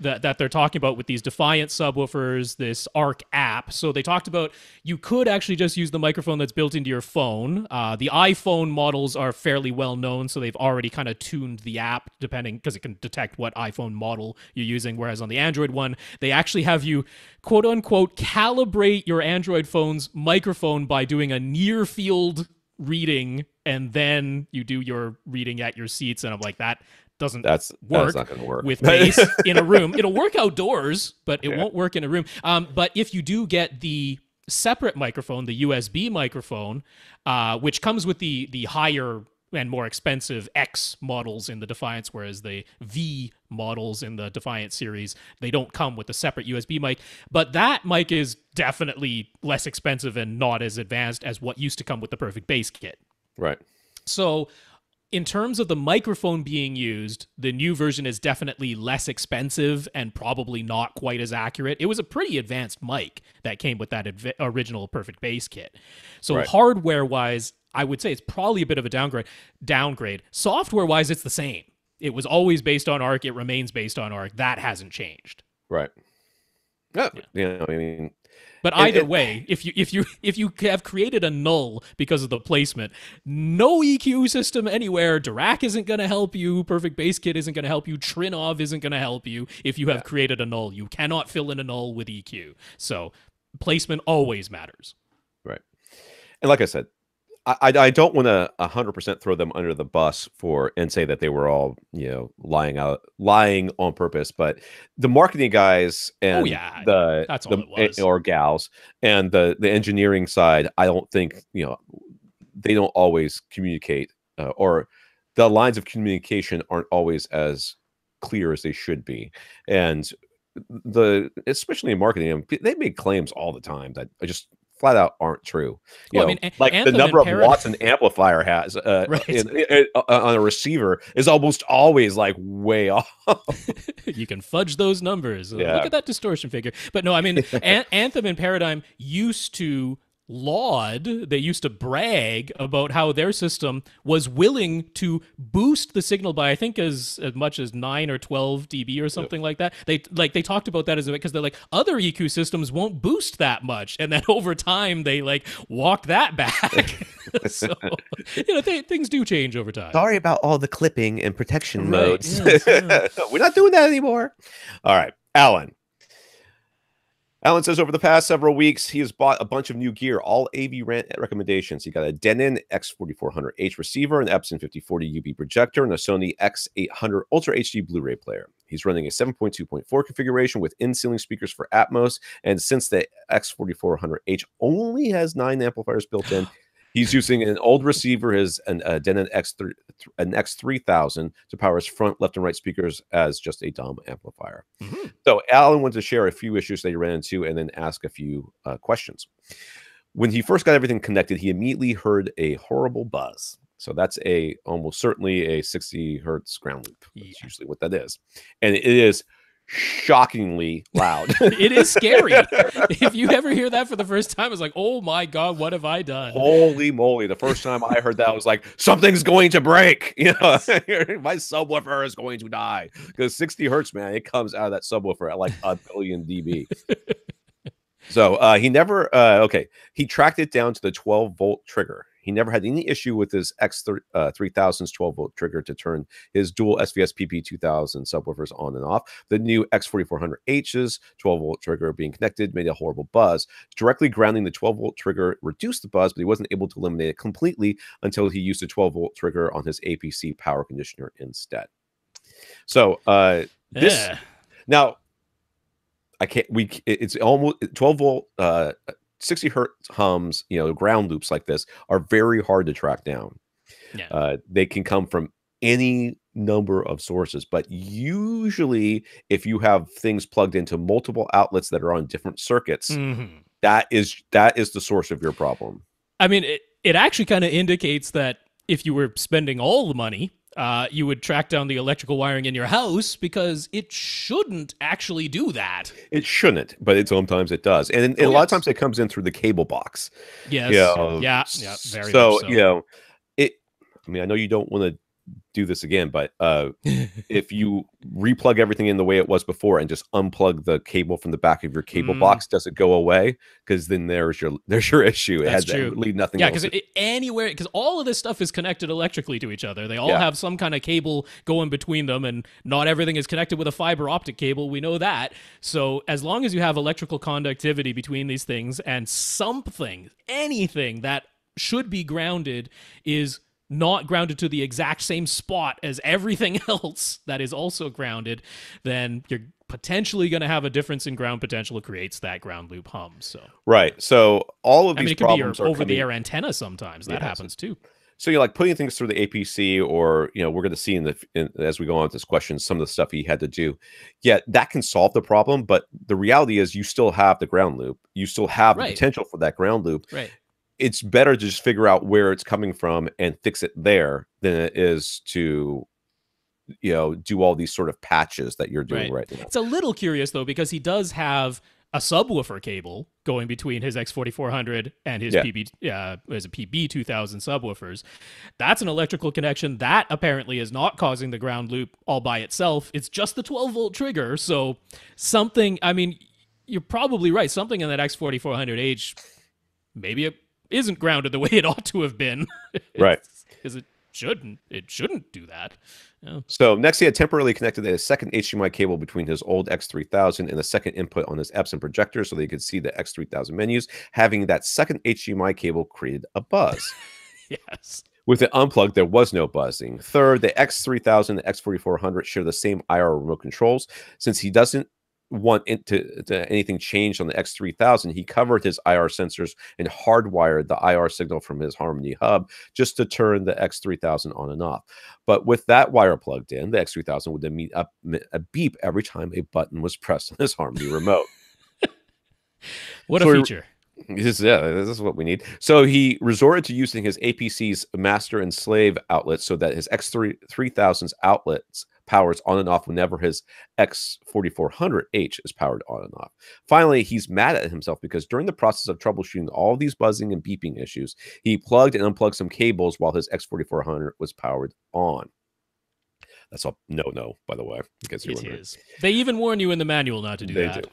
That they're talking about with these Defiant subwoofers, this ARC app. So they talked about you could actually just use the microphone that's built into your phone. The iPhone models are fairly well known, so they've already kind of tuned the app depending, because it can detect what iPhone model you're using. Whereas on the Android one, they actually have you, quote unquote, calibrate your Android phone's microphone by doing a near field reading, and then you do your reading at your seats. And I'm like, that's not going to work with bass in a room. It'll work outdoors, but it won't work in a room. But if you do get the separate microphone, the USB microphone, which comes with the higher and more expensive X models in the Defiance, whereas the V models in the Defiance series, they don't come with a separate USB mic. But that mic is definitely less expensive and not as advanced as what used to come with the Perfect Bass Kit. Right. So in terms of the microphone being used, the new version is definitely less expensive and probably not quite as accurate. It was a pretty advanced mic that came with that original Perfect Bass Kit. So hardware-wise, I would say it's probably a bit of a downgrade. Software-wise, it's the same. It was always based on ARC. It remains based on ARC. That hasn't changed. Right. Yeah. I mean... But either way, if you have created a null because of the placement, no EQ system anywhere, Dirac isn't going to help you, Perfect Bass Kit isn't going to help you, Trinov isn't going to help you if you have created a null. You cannot fill in a null with EQ. So placement always matters. Right. And like I said, I don't want to 100% throw them under the bus and say that they were all, lying on purpose, but the marketing guys and that's all it was. or gals and the engineering side, I don't think, they don't always communicate or the lines of communication aren't always as clear as they should be. And especially in marketing, they make claims all the time that are just flat out aren't true. Like the number of watts an amplifier has on a receiver is almost always like way off. You can fudge those numbers. Look at that distortion figure. But no, I mean, Anthem and Paradigm used to they used to brag about how their system was willing to boost the signal by, I think, as much as 9 or 12 dB or something like that. They talked about that because they're like, other EQ systems won't boost that much, and then over time they walked that back. So things do change over time. Sorry about all the clipping and protection modes. Yes. We're not doing that anymore. All right, Alan says over the past several weeks, he has bought a bunch of new gear, all AVRant recommendations. He got a Denon X4400H receiver, an Epson 5040 UV projector, and a Sony X800 Ultra HD Blu-ray player. He's running a 7.2.4 configuration with in-ceiling speakers for Atmos, and since the X4400H only has 9 amplifiers built in, he's using an old receiver, a Denon X3000, to power his front, left, and right speakers as just a dumb amplifier. Mm-hmm. So Alan wanted to share a few issues that he ran into and then ask a few questions. When he first got everything connected, he immediately heard a horrible buzz. So that's almost certainly a 60 hertz ground loop. That's usually what that is. And it is shockingly loud. It is scary. If you ever hear that for the first time, it's like, oh my God, what have I done? Holy moly. The first time I heard that, I was like, something's going to break. You know, my subwoofer is going to die. Because 60 hertz, man, it comes out of that subwoofer at like 1 billion dB. So he never, he tracked it down to the 12-volt trigger. He never had any issue with his X3000's 12-volt trigger to turn his dual SVS PP2000 subwoofers on and off. The new X4400H's 12-volt trigger being connected made a horrible buzz. Directly grounding the 12-volt trigger reduced the buzz, but he wasn't able to eliminate it completely until he used the 12-volt trigger on his APC power conditioner instead. So now, it's almost 12-volt 60 hertz hums, ground loops like this are very hard to track down. They can come from any number of sources, but usually if you have things plugged into multiple outlets that are on different circuits, that is the source of your problem. I mean, it actually kind of indicates that if you were spending all the money, you would track down the electrical wiring in your house, because it shouldn't actually do that. It shouldn't, but sometimes it does. And a lot of times it comes in through the cable box. Yes. Very so, much so. I mean, I know you don't want to do this again, but if you replug everything in the way it was before and just unplug the cable from the back of your cable box, does it go away? Because then there's your issue. It has absolutely nothing else. Because all of this stuff is connected electrically to each other. They all have some kind of cable going between them, and not everything is connected with a fiber optic cable. We know that. So as long as you have electrical conductivity between these things, and anything that should be grounded is not grounded to the exact same spot as everything else that is also grounded, then you're potentially going to have a difference in ground potential. It creates that ground loop hum. So right. So all of these it could be your over-the-air antenna sometimes. That happens too. So you're like putting things through the APC, or we're going to see as we go on with this question, some of the stuff he had to do. Yeah, that can solve the problem, but the reality is you still have the ground loop. You still have the potential for that ground loop. Right. It's better to just figure out where it's coming from and fix it there than it is to, do all these sort of patches that you're doing right now. It's a little curious, though, because he does have a subwoofer cable going between his X4400 and his PB2000 subwoofers. That's an electrical connection that apparently is not causing the ground loop all by itself. It's just the 12-volt trigger. So you're probably right. Something in that X4400H, maybe it isn't grounded the way it ought to have been. Right. Because it shouldn't do that. Yeah. So next he had temporarily connected a second HDMI cable between his old X3000 and a second input on his Epson projector so they could see the X3000 menus. Having that second HDMI cable created a buzz. Yes. With it unplugged, there was no buzzing. Third, the X3000 and the X4400 share the same IR remote controls. Since he doesn't want to anything changed on the X3000, he covered his IR sensors and hardwired the IR signal from his Harmony hub just to turn the X3000 on and off. But with that wire plugged in, the X3000 would emit a beep every time a button was pressed on his Harmony remote. What a feature. This is what we need. So he resorted to using his APC's master and slave outlets so that his X3000's outlets powers on and off whenever his X4400H is powered on and off. Finally, he's mad at himself because during the process of troubleshooting all these buzzing and beeping issues, he plugged and unplugged some cables while his X4400 was powered on. That's a no, by the way. It is. They even warn you in the manual not to do that. They do.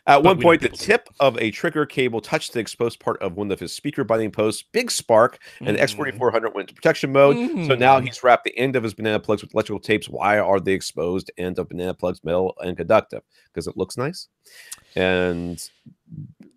At one point, the tip of a trigger cable touched the exposed part of one of his speaker binding posts. Big spark, and the X4400 went into protection mode. So now he's wrapped the end of his banana plugs with electrical tapes. Why are the exposed end of banana plugs metal and conductive? Because it looks nice. And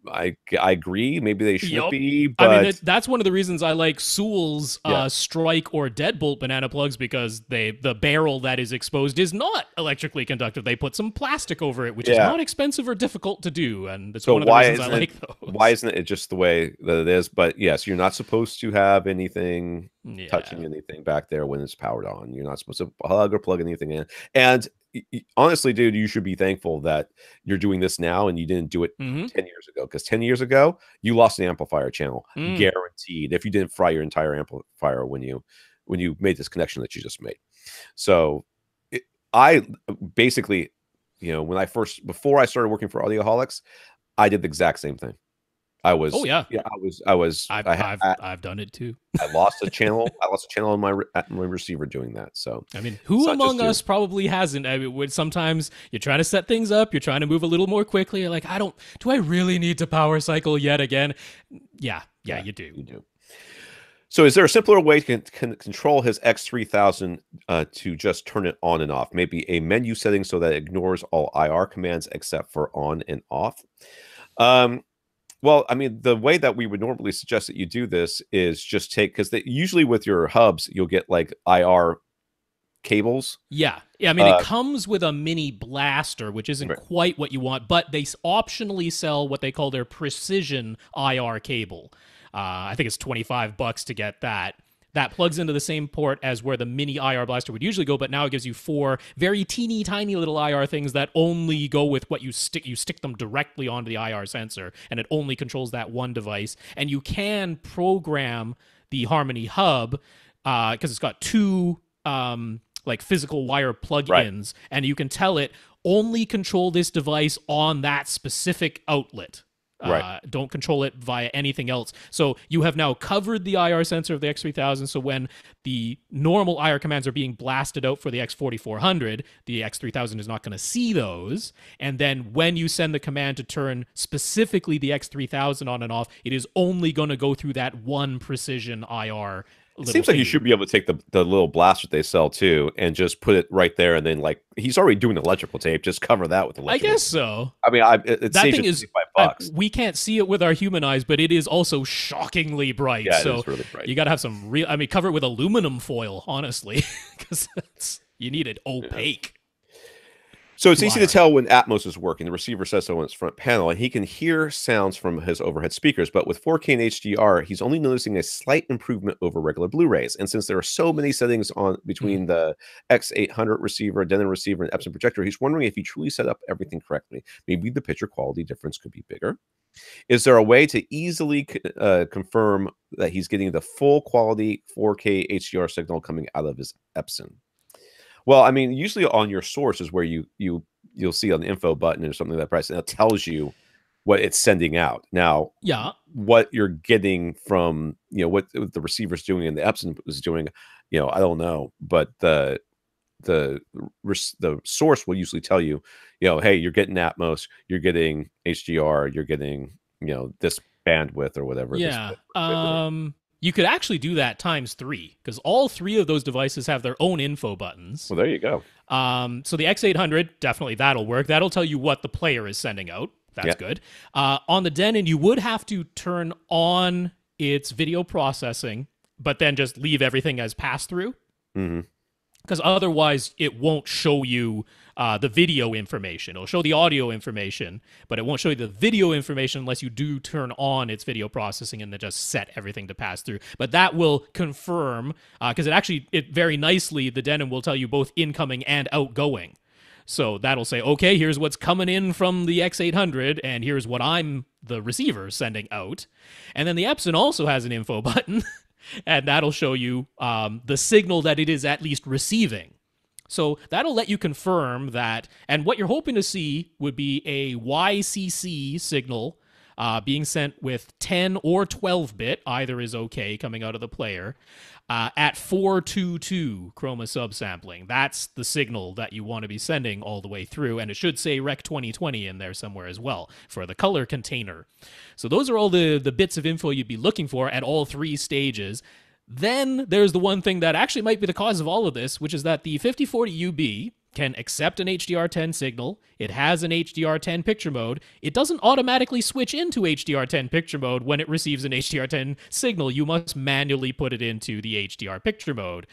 I agree. Maybe they should be. But that's one of the reasons I like Sewell's strike or deadbolt banana plugs, because the barrel that is exposed is not electrically conductive. They put some plastic over it, which is not expensive or difficult to do, and that's one of the reasons I like those. Why isn't it just the way that it is? But yes, you're not supposed to have anything touching anything back there when it's powered on. You're not supposed to plug or plug anything in. And honestly, dude, you should be thankful that you're doing this now and you didn't do it 10 years ago, because 10 years ago you lost an amplifier channel, guaranteed, if you didn't fry your entire amplifier when you made this connection that you just made. So I basically when before I started working for Audioholics, I did the exact same thing. I was, Oh yeah, I've done it too. I lost a channel. I lost a channel on my receiver doing that. So I mean, who among us probably hasn't? I mean, when sometimes you're trying to set things up, you're trying to move a little more quickly. You're like, do I really need to power cycle yet again? Yeah, you do. You do. So is there a simpler way to control his X3000 to just turn it on and off? Maybe a menu setting so that it ignores all IR commands except for on and off. Well, I mean, the way that we would normally suggest that you do this is just because usually with your hubs, you'll get like IR cables. Yeah. I mean, it comes with a mini blaster, which isn't quite what you want, but they optionally sell what they call their precision IR cable. I think it's $25 to get that. That plugs into the same port as where the mini IR blaster would usually go, but now it gives you 4 very teeny tiny little IR things that only go with what you stick. You stick them directly onto the IR sensor, and it only controls that one device. And you can program the Harmony hub because it's got 2 like physical wire plug-ins, and you can tell it only control this device on that specific outlet. Don't control it via anything else. So you have now covered the IR sensor of the X3000. So when the normal IR commands are being blasted out for the X4400, the X3000 is not going to see those. And then when you send the command to turn specifically the X3000 on and off, it is only going to go through that one precision IR. It seems like you should be able to take the little blaster they sell too and just put it right there, and then like he's already doing electrical tape, just cover that with electrical. I guess so. I mean, that thing is $25. We can't see it with our human eyes, but it is also shockingly bright. Yeah, so it is really bright. You got to have some real. I mean, cover it with aluminum foil, honestly, because you need it opaque. So it's easy to tell when Atmos is working. The receiver says so on its front panel, and he can hear sounds from his overhead speakers. But with 4K and HDR, he's only noticing a slight improvement over regular Blu-rays. And since there are so many settings on between the X800 receiver, Denon receiver, and Epson projector, he's wondering if he truly set up everything correctly. Maybe the picture quality difference could be bigger. Is there a way to easily confirm that he's getting the full quality 4K HDR signal coming out of his Epson? Well, I mean, usually on your source is where you'll see on the info button or something like that price, and it tells you what it's sending out. Now, what you're getting from what the receiver's doing and the Epson is doing, I don't know, but the source will usually tell you, hey, you're getting Atmos, you're getting HDR, you're getting this bandwidth or whatever. Yeah. You could actually do that times 3 because all 3 of those devices have their own info buttons. Well, there you go. So the X800, definitely that'll work. That'll tell you what the player is sending out. That's good. On the Denon, you would have to turn on its video processing, but then just leave everything as pass-through. Because otherwise, it won't show you the video information. It'll show the audio information, but it won't show you the video information unless you do turn on its video processing and then just set everything to pass through. But that will confirm, because it very nicely, the Denon will tell you both incoming and outgoing. So that'll say, okay, here's what's coming in from the X800, and here's what I'm, the receiver, sending out. And then the Epson also has an info button, and that'll show you the signal that it is at least receiving. So that'll let you confirm that, and what you're hoping to see would be a YCC signal being sent with 10 or 12-bit, either is okay, coming out of the player, at 422 chroma subsampling. That's the signal that you want to be sending all the way through, and it should say Rec 2020 in there somewhere as well for the color container. So those are all the bits of info you'd be looking for at all 3 stages. Then there's the one thing that actually might be the cause of all of this, which is that the 5040UB can accept an HDR10 signal. It has an HDR10 picture mode. It doesn't automatically switch into HDR10 picture mode when it receives an HDR10 signal. You must manually put it into the HDR picture mode.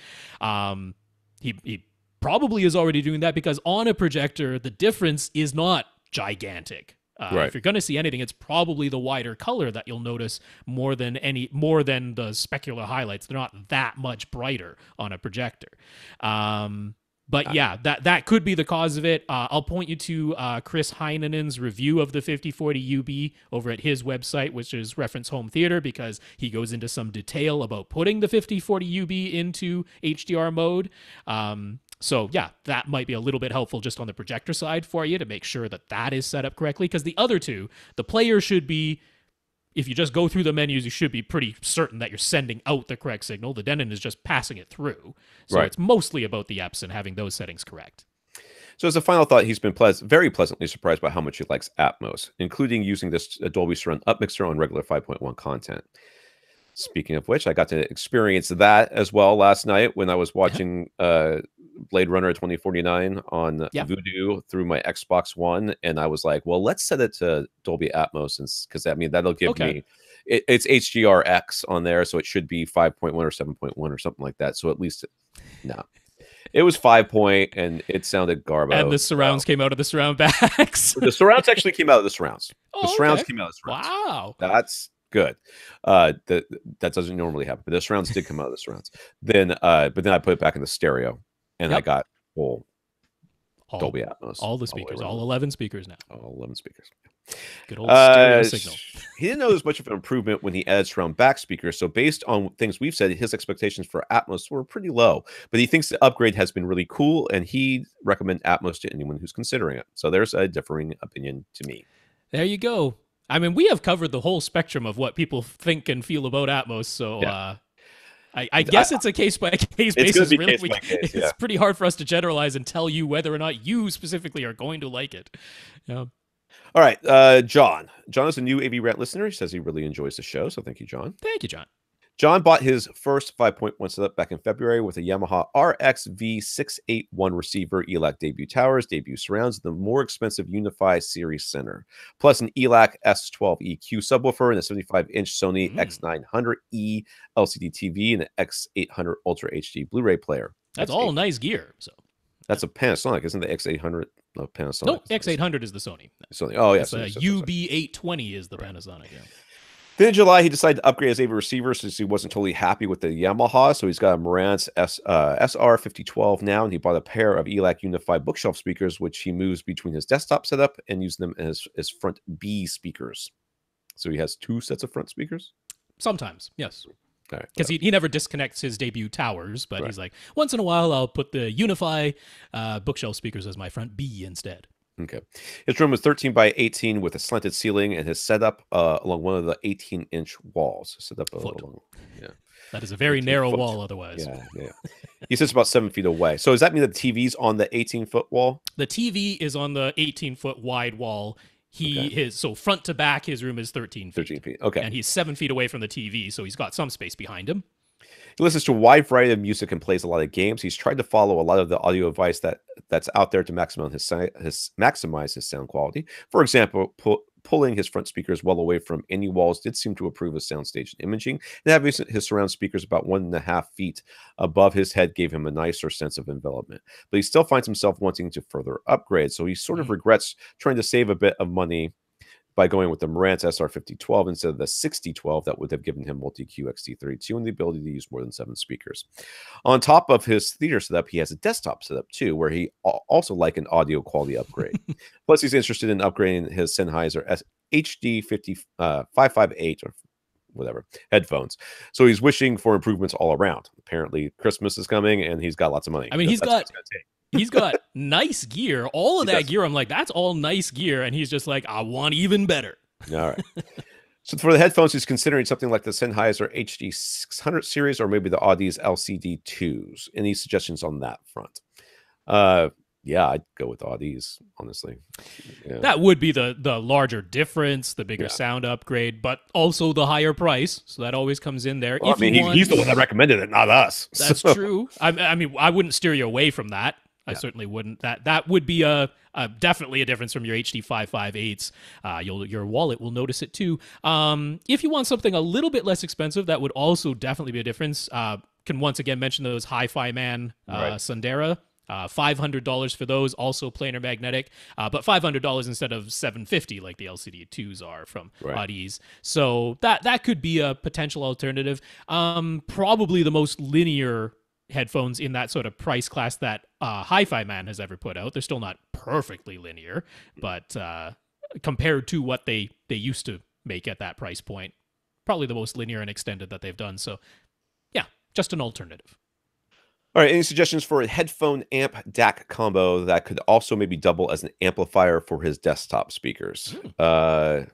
He probably is already doing that because on a projector, the difference is not gigantic. If you're going to see anything, it's probably the wider color that you'll notice more than the specular highlights. They're not that much brighter on a projector. But yeah, that could be the cause of it. I'll point you to Chris Heinenen's review of the 5040UB over at his website, which is Reference Home Theater, because he goes into some detail about putting the 5040UB into HDR mode. So yeah, that might be a little bit helpful just on the projector side for you to make sure that that is set up correctly. Because the other two, the player should be, if you just go through the menus, you should be pretty certain that you're sending out the correct signal. The Denon is just passing it through. So Right. it's mostly about the EPS and having those settings correct. So as a final thought, he's been very pleasantly surprised by how much he likes Atmos, including using this Dolby Surround upmixer on regular 5.1 content. Speaking of which, I got to experience that as well last night when I was watching Blade Runner 2049 on Yep. Vudu through my Xbox One, and I was like, well, let's set it to Dolby Atmos, because I mean that'll give me it's HDRX on there, so it should be 5.1 or 7.1 or something like that. So at least no. It was 5 point, and it sounded garbo. And the surrounds came out of the surround backs. The surrounds actually came out of the surrounds. The Oh, surrounds okay. came out of the surrounds. Wow. That's good. That doesn't normally happen, but the surrounds did come out of the surrounds. Then, but then I put it back in the stereo, and I got full Dolby Atmos. All the speakers, all 11 speakers now. All 11 speakers. Good old stereo signal. He didn't know there was much of an improvement when he added surround back speakers. So based on things we've said, his expectations for Atmos were pretty low. But he thinks the upgrade has been really cool, and he recommend Atmos to anyone who's considering it. So there's a differing opinion to me. There you go. I mean, we have covered the whole spectrum of what people think and feel about Atmos. So I guess it's a case-by-case basis. Really, it's pretty hard for us to generalize and tell you whether or not you specifically are going to like it. Yeah. All right, John. John is a new AV Rant listener. He says he really enjoys the show, so thank you, John. Thank you, John. John bought his first 5.1 setup back in February with a Yamaha RXV681 receiver, ELAC debut towers, debut surrounds, the more expensive Unify Series center, plus an ELAC S12 EQ subwoofer and a 75-inch Sony X900E LCD TV and an X800 Ultra HD Blu-ray player. That's all nice gear. So that's a Panasonic, isn't the X800 of Panasonic? No, X800 is the Sony. Sony. Oh, yes. UB820 is the Panasonic. Yeah. Then in July, he decided to upgrade his AV receiver since he wasn't totally happy with the Yamaha. So he's got a Marantz SR5012 now, and he bought a pair of ELAC Unify bookshelf speakers, which he moves between his desktop setup and using them as his front B speakers. So he has two sets of front speakers? Sometimes, yes. Because he never disconnects his debut towers, but he's like, once in a while, I'll put the Unify bookshelf speakers as my front B instead. Okay. His room was 13 by 18 with a slanted ceiling, and his setup along one of the 18-inch walls. Set up along, that is a very narrow wall otherwise. Yeah. He sits about 7 feet away. So does that mean the TV's on the 18-foot wall? The TV is on the 18-foot wide wall. So front to back, his room is 13 feet. 13 feet, okay. And he's 7 feet away from the TV, so he's got some space behind him. He listens to a wide variety of music and plays a lot of games. He's tried to follow a lot of the audio advice that's out there to maximize his sound quality. For example, pulling his front speakers well away from any walls did seem to improve his soundstage and imaging. And having his surround speakers about 1.5 feet above his head gave him a nicer sense of envelopment. But he still finds himself wanting to further upgrade. So he sort of regrets trying to save a bit of money by going with the Marantz SR5012 instead of the 6012 that would have given him multi-Q XT32 and the ability to use more than 7 speakers. On top of his theater setup, he has a desktop setup too, where he also like an audio quality upgrade. Plus, he's interested in upgrading his Sennheiser HD 558 or whatever headphones. So he's wishing for improvements all around. Apparently, Christmas is coming, and he's got lots of money. I mean, he's got nice gear. All of that gear, I'm like, that's all nice gear. And he's just like, I want even better. All right. So for the headphones, he's considering something like the Sennheiser HD 600 series or maybe the Audi's LCD 2s. Any suggestions on that front? Yeah, I'd go with Audi's, honestly. Yeah. That would be the larger difference, the bigger sound upgrade, but also the higher price. So that always comes in there. Well, he's the one that recommended it, not us. That's true. I mean, I wouldn't steer you away from that. I certainly wouldn't. That would be definitely a difference from your HD 558s. Your wallet will notice it too. If you want something a little bit less expensive, that would also definitely be a difference. Can once again mention those Hi-Fi Man Sundera. $500 for those, also planar magnetic, but $500 instead of $750 like the LCD 2s are from Audi's. So that could be a potential alternative. Probably the most linear headphones in that sort of price class that Hi-Fi Man has ever put out. They're still not perfectly linear, but compared to what they used to make at that price point, probably the most linear and extended that they've done. So yeah, just an alternative. All right, any suggestions for a headphone amp DAC combo that could also maybe double as an amplifier for his desktop speakers? I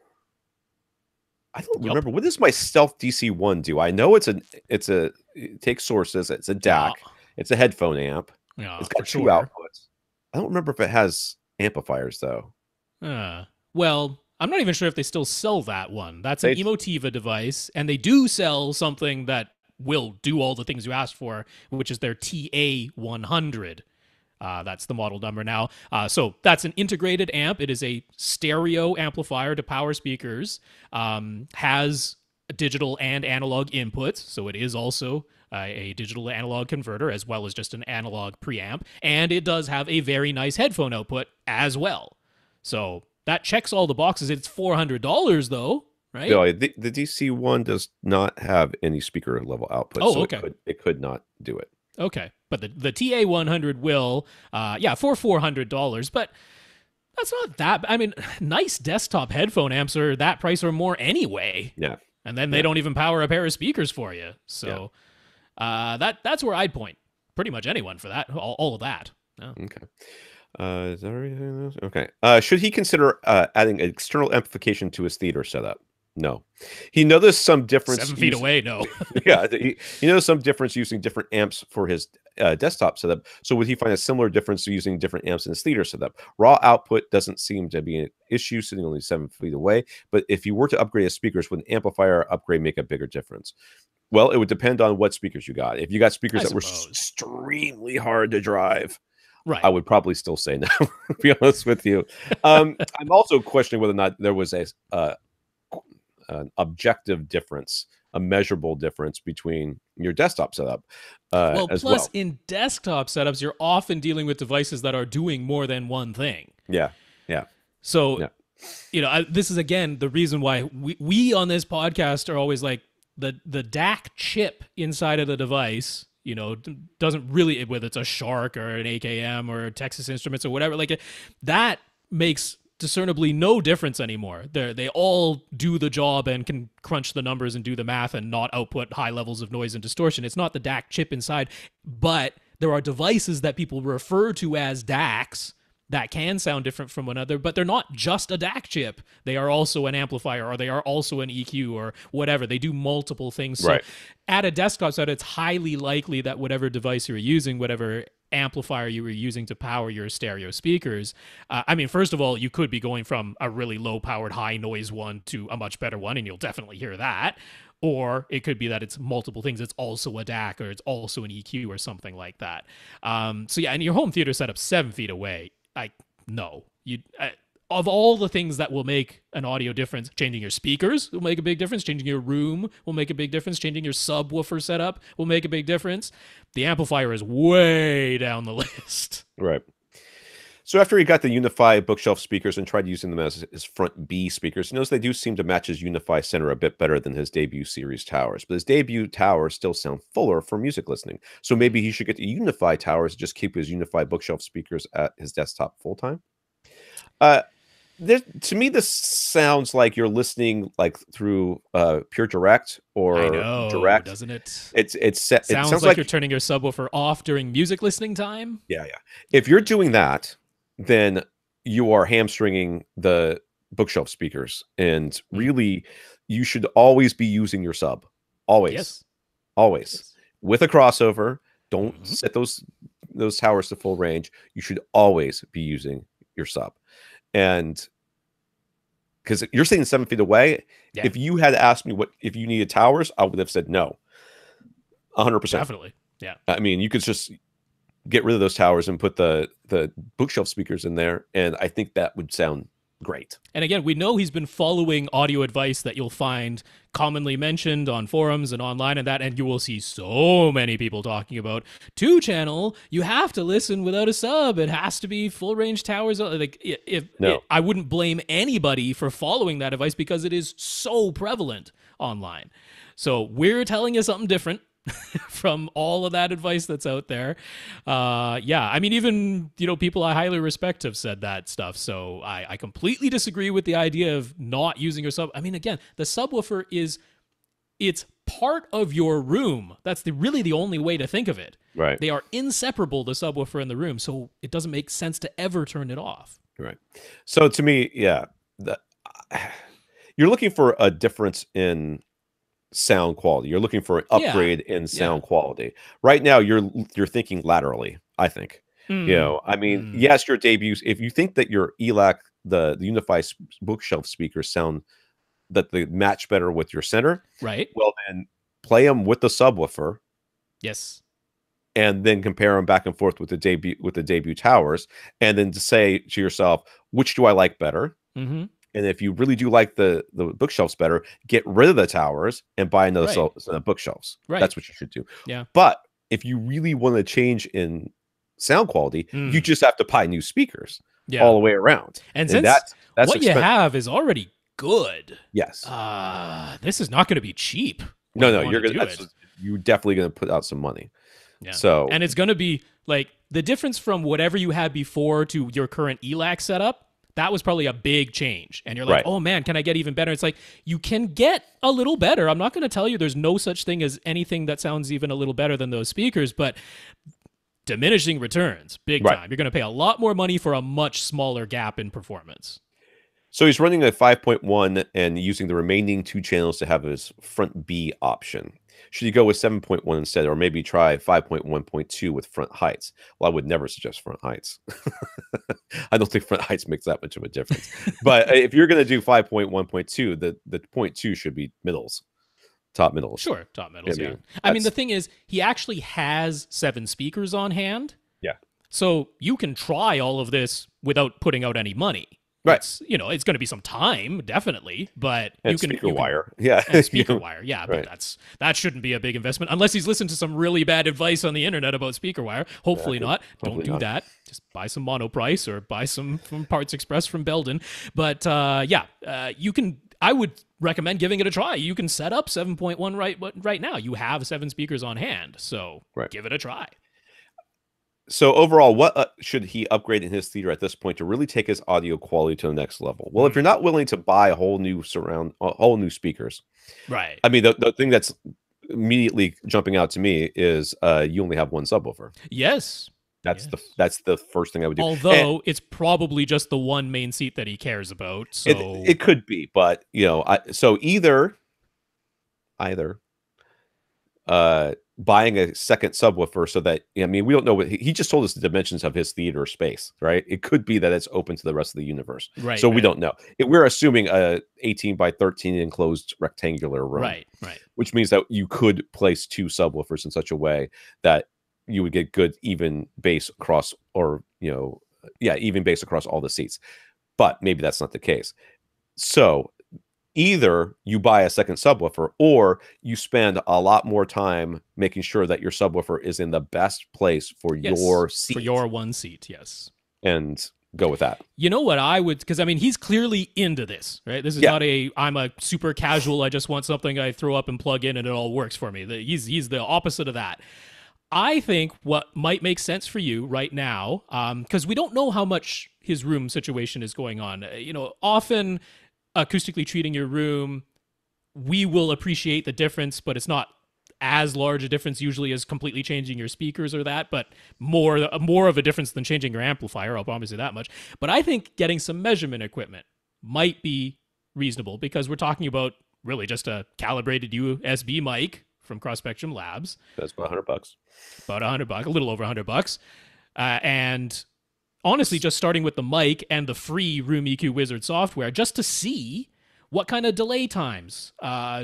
don't remember. What does my Stealth DC1 do? I know it takes sources. It's a DAC. It's a headphone amp. It's got two outputs. I don't remember if it has amplifiers though. Well, I'm not even sure if they still sell that one. That's an Emotiva device, and they do sell something that will do all the things you asked for, which is their TA100. That's the model number now. So that's an integrated amp. It is a stereo amplifier to power speakers. Has digital and analog inputs, so it is also a digital to analog converter as well as just an analog preamp. And it does have a very nice headphone output as well. So that checks all the boxes. It's $400 though, right? No, the DC1 does not have any speaker level output. Oh, so okay. It could not do it. Okay, but the TA100 will, for $400, but that's not that. I mean, nice desktop headphone amps are that price or more anyway. Yeah, and then they don't even power a pair of speakers for you. So that's where I'd point pretty much anyone for that. All of that. Oh. Okay. Is that everything else? Okay. Should he consider adding external amplification to his theater setup? No. He noticed some difference. 7 feet away, no. Yeah, he noticed some difference using different amps for his desktop setup. So would he find a similar difference to using different amps in his theater setup? Raw output doesn't seem to be an issue, sitting only 7 feet away. But if you were to upgrade his speakers, would an amplifier upgrade make a bigger difference? Well, it would depend on what speakers you got. If you got speakers that were extremely hard to drive, right, I would probably still say no, to be honest with you. I'm also questioning whether or not there was an objective difference, a measurable difference between your desktop setup. Plus, in desktop setups, you're often dealing with devices that are doing more than one thing. Yeah. So, this is, again, the reason why we on this podcast are always like, the DAC chip inside of the device, doesn't really, whether it's a Shark or an AKM or Texas Instruments or whatever, like that makes discernibly no difference anymore. They all do the job and can crunch the numbers and do the math and not output high levels of noise and distortion. It's not the DAC chip inside, but there are devices that people refer to as DACs that can sound different from one another, but they're not just a DAC chip. They are also an amplifier, or they are also an EQ, or whatever. They do multiple things. So at a desktop setup, it's highly likely that whatever device you're using, whatever amplifier you were using to power your stereo speakers, first of all, you could be going from a really low-powered, high-noise one to a much better one, and you'll definitely hear that. Or it could be that it's multiple things. It's also a DAC, or it's also an EQ, or something like that. And your home theater setup 7 feet away, of all the things that will make an audio difference, changing your speakers will make a big difference. Changing your room will make a big difference. Changing your subwoofer setup will make a big difference. The amplifier is way down the list. Right. So after he got the Unify bookshelf speakers and tried using them as his front B speakers, he knows they do seem to match his Unify center a bit better than his debut series towers. But his debut towers still sound fuller for music listening. So maybe he should get the Unify towers and just keep his Unify bookshelf speakers at his desktop full time. To me, this sounds like you're listening like through Pure Direct or Direct, doesn't it? It sounds like you're turning your subwoofer off during music listening time. Yeah. If you're doing that, then you are hamstringing the bookshelf speakers, and really, you should always be using your sub. Always with a crossover. Don't set those towers to full range. You should always be using your sub. And because you're saying 7 feet away, if you had asked me if you needed towers, I would have said no. 100%. Definitely. Yeah. I mean, you could just get rid of those towers and put the bookshelf speakers in there, and I think that would sound great. And again, we know he's been following audio advice that you'll find commonly mentioned on forums and online, and you will see so many people talking about 2-channel. You have to listen without a sub. It has to be full range towers. I wouldn't blame anybody for following that advice because it is so prevalent online. So we're telling you something different from all of that advice that's out there. Even people I highly respect have said that stuff, so I completely disagree with the idea of not using your sub. Again, the subwoofer is it's part of your room. That's really the only way to think of it. Right. They are inseparable, the subwoofer and the room, so it doesn't make sense to ever turn it off. Right. So to me, yeah, you're looking for a difference in sound quality. You're looking for an upgrade in sound quality. Right now, you're thinking laterally, I think. You know, I mean, yes, your debuts, if you think that your ELAC, the Unify bookshelf speakers sound that they match better with your center, right? Well, then play them with the subwoofer. Yes. And then compare them back and forth with the debut towers, and then to say to yourself, which do I like better? And if you really do like the bookshelves better, get rid of the towers and buy another set of bookshelves. Right. That's what you should do. Yeah. But if you really want to change in sound quality, you just have to buy new speakers all the way around. And since that's what you have is already good. Yes. This is not going to be cheap. No, you're definitely going to put out some money. Yeah. So, and it's going to be like the difference from whatever you had before to your current ELAC setup. That was probably a big change. And you're like, oh man, can I get even better? It's like, you can get a little better. I'm not going to tell you there's no such thing as anything that sounds even a little better than those speakers, but diminishing returns, big time. You're going to pay a lot more money for a much smaller gap in performance. So he's running a 5.1 and using the remaining 2 channels to have his front B option. Should you go with 7.1 instead, or maybe try 5.1.2 with front heights? Well, I would never suggest front heights. I don't think front heights makes that much of a difference. But if you're going to do 5.1.2, the 0.2 should be middles, top middles. Sure, top middles, yeah. I mean, the thing is, he actually has 7 speakers on hand. Yeah. So you can try all of this without putting out any money. Right. It's, you know, it's going to be some time, definitely, but and you can speaker wire. Yeah. And speaker wire. Yeah. But that shouldn't be a big investment unless he's listened to some really bad advice on the internet about speaker wire. Hopefully not. Don't do that. Just buy some Monoprice or buy some from Parts Express from Belden. But you can, I would recommend giving it a try. You can set up 7.1 right now. You have 7 speakers on hand. So give it a try. So overall, what should he upgrade in his theater at this point to really take his audio quality to the next level? Well, if you're not willing to buy a whole new speakers, right? I mean, the thing that's immediately jumping out to me is you only have one subwoofer. Yes, that's the first thing I would do. Although it's probably just the one main seat that he cares about. So it could be, but you know, so either buying a second subwoofer so that, I mean, we don't know what he just told us the dimensions of his theater space, right? It could be that it's open to the rest of the universe. Right. So we don't know. We're assuming a 18 by 13 enclosed rectangular room. Right. Which means that you could place 2 subwoofers in such a way that you would get good even bass across, or, you know, even bass across all the seats. But maybe that's not the case. So either you buy a second subwoofer or you spend a lot more time making sure that your subwoofer is in the best place for your seat. For your one seat, yes. And go with that. You know what I would, because I mean, he's clearly into this, right? This is not I'm a super casual, I just want something I throw up and plug in and it all works for me. He's the opposite of that. I think what might make sense for you right now, because we don't know how much his room situation is going on. You know, often acoustically treating your room, we will appreciate the difference, but it's not as large a difference usually as completely changing your speakers or that, but more of a difference than changing your amplifier, I'll promise you that much. But I think getting some measurement equipment might be reasonable, because we're talking about really just a calibrated USB mic from Cross Spectrum Labs. That's about $100. About $100, a little over $100. And honestly, just starting with the mic and the free Room EQ Wizard software, just to see what kind of delay times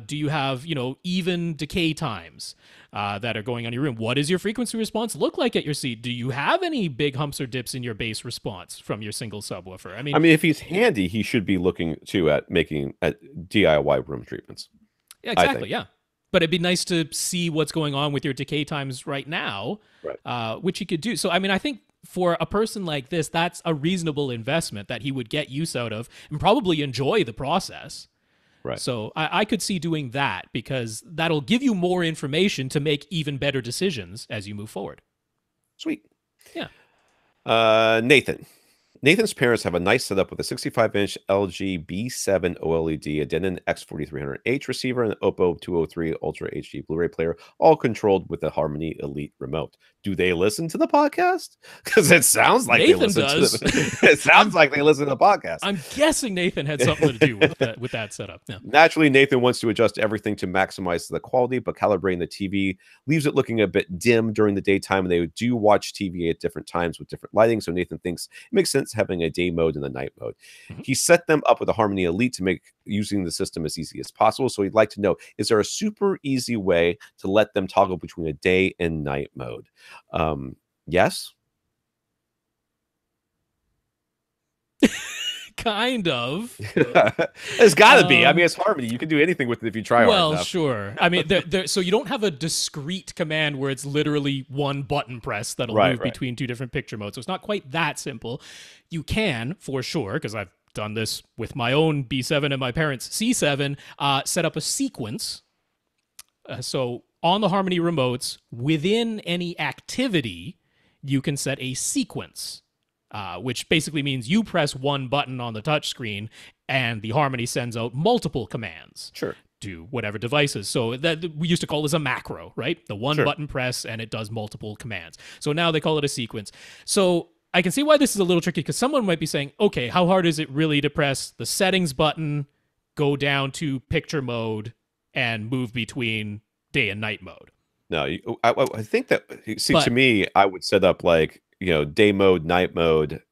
do you have, you know, even decay times that are going on in your room. What does your frequency response look like at your seat? Do you have any big humps or dips in your bass response from your single subwoofer? I mean, if he's handy, he should be looking too at making DIY room treatments. Yeah, exactly. Yeah. But it'd be nice to see what's going on with your decay times right now, which you could do. So, I mean, I think for a person like this, that's a reasonable investment that he would get use out of and probably enjoy the process. Right. So I could see doing that, because that'll give you more information to make even better decisions as you move forward. Sweet. Yeah. Nathan Nathan's parents have a nice setup with a 65-inch LG B7 OLED, a Denon X4300H receiver, and an Oppo 203 Ultra HD Blu-ray player, all controlled with a Harmony Elite remote. Do they listen to the podcast? Because it sounds like Nathan they listen does. to the It sounds like they listen to the podcast. I'm guessing Nathan had something to do with that setup. Yeah. Naturally, Nathan wants to adjust everything to maximize the quality, but calibrating the TV leaves it looking a bit dim during the daytime, and they do watch TV at different times with different lighting, so Nathan thinks it makes sense having a day mode and a night mode. He set them up with a Harmony Elite to make using the system as easy as possible, so he'd like to know, is there a super easy way to let them toggle between a day and night mode? Yes? Kind of. It's got to be. I mean, it's Harmony. You can do anything with it if you try hard enough. Well, sure. I mean, so you don't have a discrete command where it's literally one button press that'll move between two different picture modes. So it's not quite that simple. You can, for sure, because I've done this with my own B7 and my parents' C7, set up a sequence. So on the Harmony remotes, within any activity, you can set a sequence. Which basically means you press one button on the touchscreen and the Harmony sends out multiple commands to whatever devices. So that we used to call this a macro, right? The one button press and it does multiple commands. So now they call it a sequence. So I can see why this is a little tricky, because someone might be saying, okay, how hard is it really to press the settings button, go down to picture mode, and move between day and night mode? No, I think that, see, to me, I would set up like, day mode, night mode,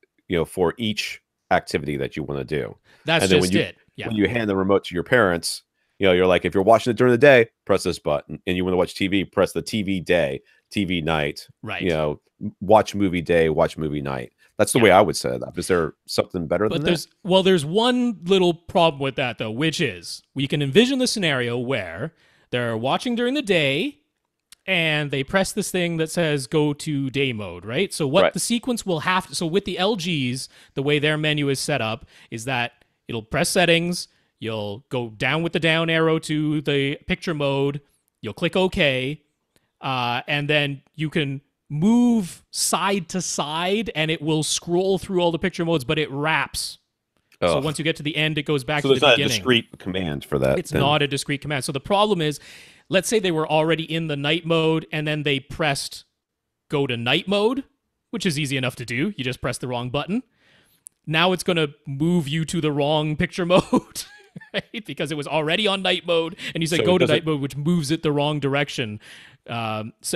for each activity that you want to do. That's just it. Yeah. When you hand the remote to your parents, you're like, if you're watching it during the day, press this button. And you want to watch TV, press the TV day, TV night. Right. Watch movie day, watch movie night. That's the way I would set it up. Is there something better than that? Well, there's one little problem with that, though, which is we can envision the scenario where they're watching during the day, and they press this thing that says go to day mode, right? So what the sequence will have to... So with the LGs, the way their menu is set up is that it'll press settings, you'll go down with the down arrow to the picture mode, you'll click OK, and then you can move side to side, and it will scroll through all the picture modes, but it wraps. So once you get to the end, it goes back to the beginning. So there's not a discrete command for that. It's not a discrete command. So the problem is, let's say they were already in the night mode and then they pressed go to night mode, which is easy enough to do. You just press the wrong button. Now it's going to move you to the wrong picture mode, right? Because it was already on night mode and you said go to night mode, which moves it the wrong direction. So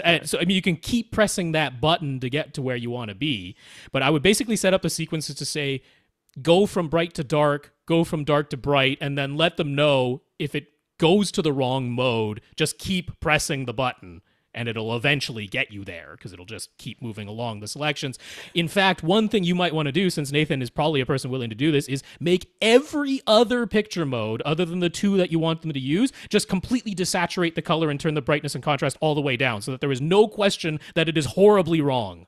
I mean, you can keep pressing that button to get to where you want to be. But I would basically set up a sequence to say, go from bright to dark, go from dark to bright, and then let them know if it goes to the wrong mode, just keep pressing the button and it'll eventually get you there because it'll just keep moving along the selections. In fact, one thing you might want to do, since Nathan is probably a person willing to do this, is make every other picture mode, other than the two that you want them to use, just completely desaturate the color and turn the brightness and contrast all the way down so that there is no question that it is horribly wrong.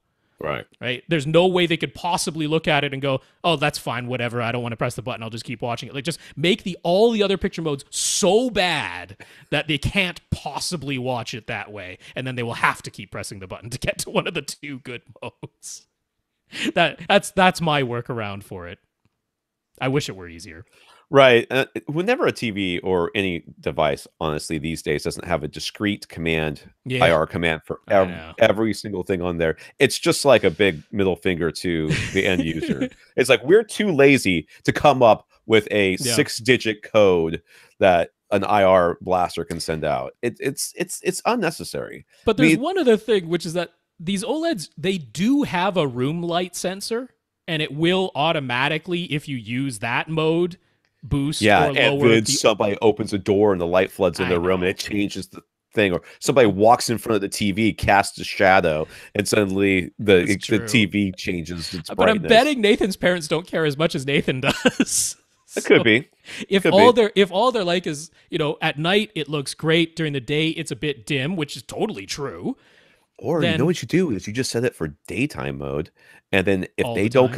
Right. There's no way they could possibly look at it and go, oh, that's fine, whatever. I don't want to press the button. I'll just keep watching it. Like, just make all the other picture modes so bad that they can't possibly watch it that way. And then they will have to keep pressing the button to get to one of the two good modes. That's my workaround for it. I wish it were easier. Right. Whenever a TV or any device, honestly, these days doesn't have a discrete command, IR command for every single thing on there, it's just like a big middle finger to the end user. It's like, we're too lazy to come up with a 6-digit code that an IR blaster can send out. It's unnecessary. But there's one other thing, which is that these OLEDs, they do have a room light sensor, and it will automatically, if you use that mode, boost or lower. And somebody opens a door and the light floods in their room and it changes the thing, or somebody walks in front of the TV, casts a shadow, and suddenly the TV changes its brightness. But I'm betting Nathan's parents don't care as much as Nathan does. It could be. If all they're like is, at night it looks great, during the day it's a bit dim, which is totally true. Or then, what you do is you just set it for daytime mode, and then if they don't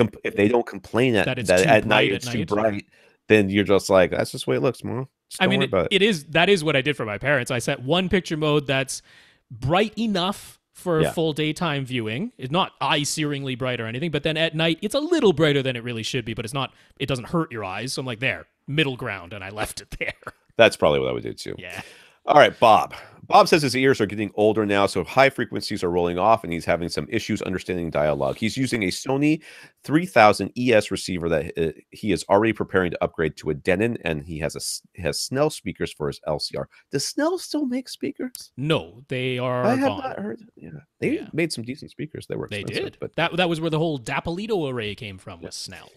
complain that at night it's too bright, then you're just like, that's just the way it looks, Mom. I mean, that is what I did for my parents. I set one picture mode that's bright enough for full daytime viewing. It's not eye-searingly bright or anything, but then at night it's a little brighter than it really should be, but it doesn't hurt your eyes. So I'm like, there, middle ground, and I left it there. That's probably what I would do too. Yeah. All right, Bob. Bob says his ears are getting older now, so high frequencies are rolling off, and he's having some issues understanding dialogue. He's using a Sony 3000 ES receiver that he is already preparing to upgrade to a Denon, and he has Snell speakers for his LCR. Does Snell still make speakers? No, they are I have gone. not heard. Yeah, they made some decent speakers. They were expensive. They did, but that was where the whole Dapolito array came from. Was Snell.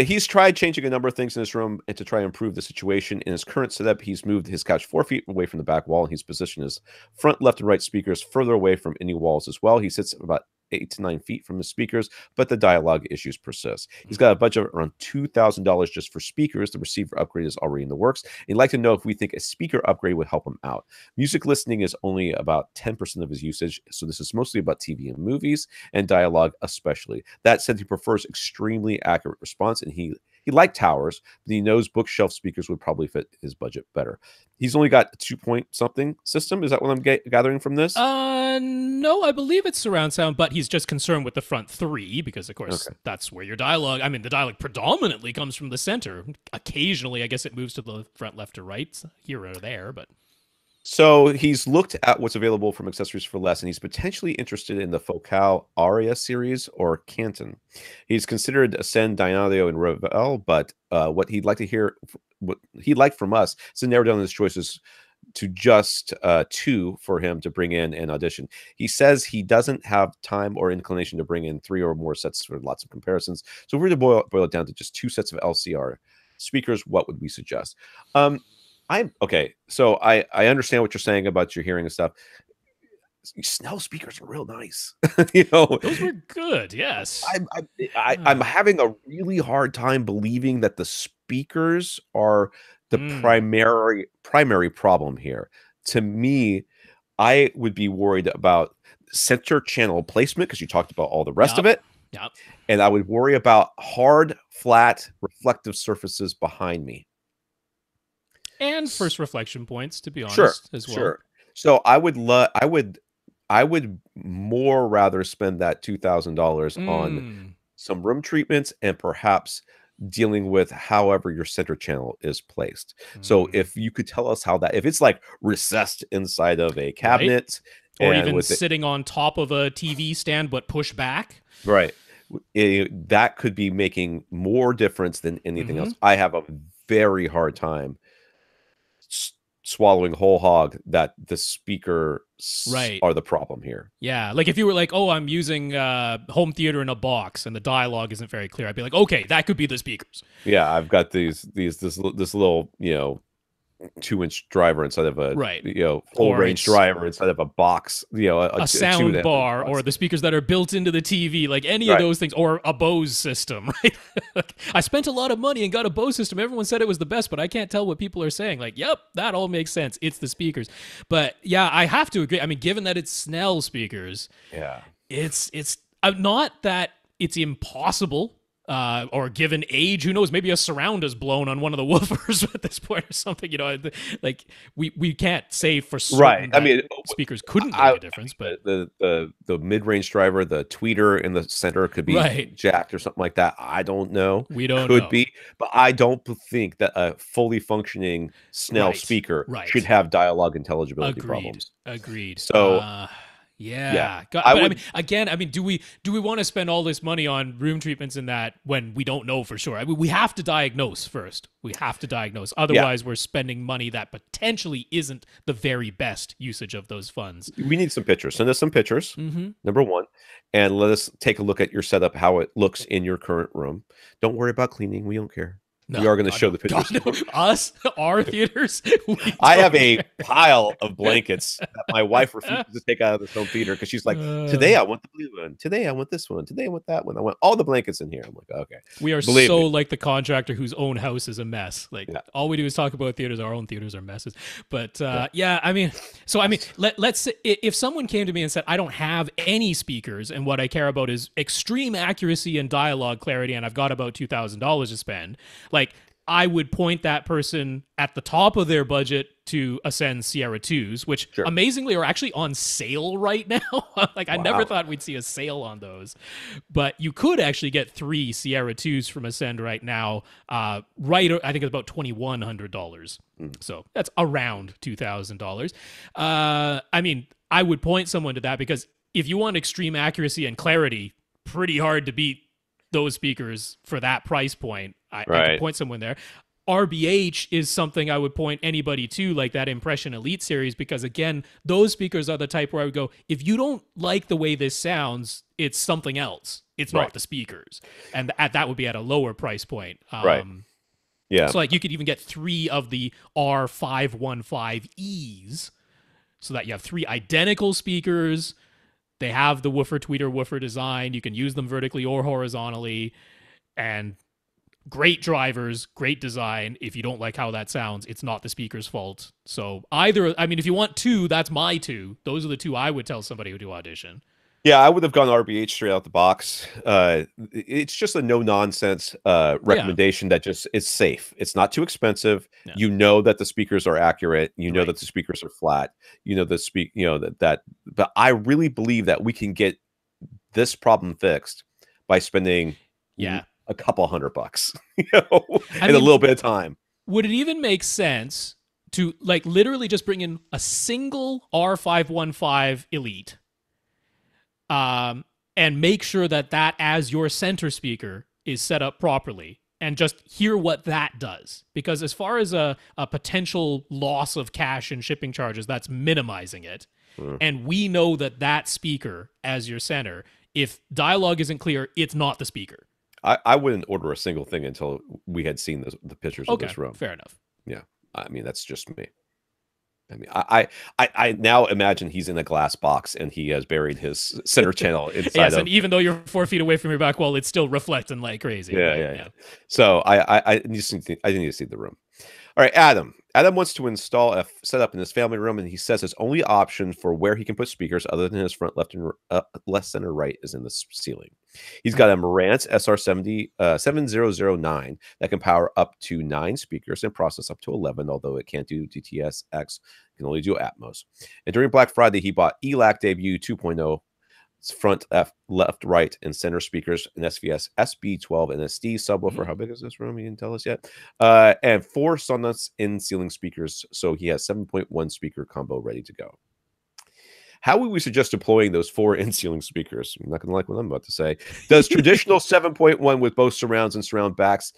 He's tried changing a number of things in his room and to try and improve the situation. In his current setup, he's moved his couch 4 feet away from the back wall, and he's positioned his front, left, and right speakers further away from any walls as well. He sits about 8 to 9 feet from the speakers, but the dialogue issues persist. He's got a budget of around $2,000 just for speakers. The receiver upgrade is already in the works. He'd like to know if we think a speaker upgrade would help him out. Music listening is only about 10% of his usage, so this is mostly about TV and movies, and dialogue especially. That said, he prefers extremely accurate response, and he liked towers, but he knows bookshelf speakers would probably fit his budget better. He's only got a 2-point-something system. Is that what I'm gathering from this? No, I believe it's surround sound, but he's just concerned with the front 3 because, of course, that's where your dialogue. I mean, the dialogue predominantly comes from the center. Occasionally, I guess it moves to the front, left, or right, here or there, but. So he's looked at what's available from accessories for less, and he's potentially interested in the Focal Aria series or Canton. He's considered Ascend, Dynaudio, and Revell, but what he'd like from us is to narrow down his choices to just 2 for him to bring in and audition. He says he doesn't have time or inclination to bring in 3 or more sets for lots of comparisons. So if we were to boil it down to just 2 sets of LCR speakers, what would we suggest? So I understand what you're saying about your hearing and stuff. Snell speakers are real nice. Those were good. Yes. I'm having a really hard time believing that the speakers are the primary problem here. To me, I would be worried about center channel placement because you talked about all the rest of it. Yep. And I would worry about hard, flat, reflective surfaces behind me. And first reflection points, to be honest, as well. Sure. So I would more rather spend that $2,000 on some room treatments and perhaps dealing with however your center channel is placed. So if you could tell us if it's like recessed inside of a cabinet, or even sitting on top of a TV stand but push back, right? That could be making more difference than anything else. I have a very hard time swallowing whole hog that the speakers are the problem here. Yeah, like if you were like, oh, I'm using home theater in a box and the dialogue isn't very clear, I'd be like, okay, that could be the speakers. Yeah, I've got this little 2-inch driver inside of a full range driver inside of a box, a sound bar, or the speakers that are built into the TV, like any of those things, or a Bose system, right? I spent a lot of money and got a Bose system. Everyone said it was the best, but I can't tell what people are saying. Like, yep, that all makes sense. It's the speakers. But yeah, I have to agree. I mean, given that it's Snell speakers, it's not that it's impossible. Or given age, who knows? Maybe a surround is blown on one of the woofers at this point or something. Like we can't say for certain. Right. I mean, speakers couldn't make a difference, but the mid-range driver, the tweeter in the center could be jacked or something like that. I don't know. We don't could know. Be, but I don't think that a fully functioning Snell speaker should have dialogue intelligibility problems. Agreed. So. Yeah. I mean, do we want to spend all this money on room treatments in that when we don't know for sure? I mean, we have to diagnose first. We have to diagnose. Otherwise, we're spending money that potentially isn't the very best usage of those funds. We need some pictures. Send us some pictures, number one, and let us take a look at your setup, how it looks in your current room. Don't worry about cleaning. We don't care. We are going to show the pictures. Us, our theaters. I have a pile of blankets that my wife refuses to take out of this home theater because she's like, today I want the blue one. Today I want this one. Today I want that one. I want all the blankets in here. I'm like, okay. We are so like the contractor whose own house is a mess. Like all we do is talk about theaters. Our own theaters are messes. But I mean, let's say if someone came to me and said, I don't have any speakers and what I care about is extreme accuracy and dialogue clarity, and I've got about $2,000 to spend. Like, I would point that person at the top of their budget to Ascend Sierra 2s, which amazingly are actually on sale right now. Like, I never thought we'd see a sale on those. But you could actually get 3 Sierra 2s from Ascend right now, I think it's about $2,100. So that's around $2,000. I mean, I would point someone to that because if you want extreme accuracy and clarity, pretty hard to beat those speakers for that price point. I could point someone there. RBH is something I would point anybody to, like that Impression Elite series, because again, those speakers are the type where I would go, if you don't like the way this sounds, it's something else. It's not the speakers. And that would be at a lower price point. Yeah. So like you could even get 3 of the R515Es so that you have 3 identical speakers. They have the woofer tweeter woofer design. You can use them vertically or horizontally, and great drivers, great design. If you don't like how that sounds, it's not the speaker's fault. So if you want 2, that's my 2. Those are the 2 I would tell somebody who do audition. Yeah, I would have gone RBH straight out the box. It's just a no-nonsense recommendation that just is safe. It's not too expensive. Yeah. You know that the speakers are accurate. You know that the speakers are flat. You know that. But I really believe that we can get this problem fixed by spending a couple $100, in a little bit of time. Would it even make sense to like literally just bring in a single R515 Elite? And make sure that as your center speaker is set up properly, and just hear what that does. Because as far as a potential loss of cash and shipping charges, that's minimizing it. And we know that speaker as your center, if dialogue isn't clear, it's not the speaker. I wouldn't order a single thing until we had seen the pictures of this room. Fair enough. Yeah. I mean, that's just me. I mean, I now imagine he's in a glass box and he has buried his center channel inside. Yes, and even though you're 4 feet away from your back wall, it's still reflecting like crazy. Yeah. So I need to see the room. All right, Adam. Adam wants to install a setup in his family room, and he says his only option for where he can put speakers other than his front left and left, center, right is in the ceiling. He's got a Marantz SR7009 that can power up to 9 speakers and process up to 11, although it can't do DTS X, it can only do Atmos. And during Black Friday, he bought ELAC Debut 2.0 front, left, right, and center speakers, an SVS SB12 and SD subwoofer. How big is this room? He didn't tell us yet. And 4 Sonos in-ceiling speakers, so he has 7.1 speaker combo ready to go. How would we suggest deploying those 4 in-ceiling speakers? I'm not going to like what I'm about to say. Does traditional 7.1 with both surrounds and surround backs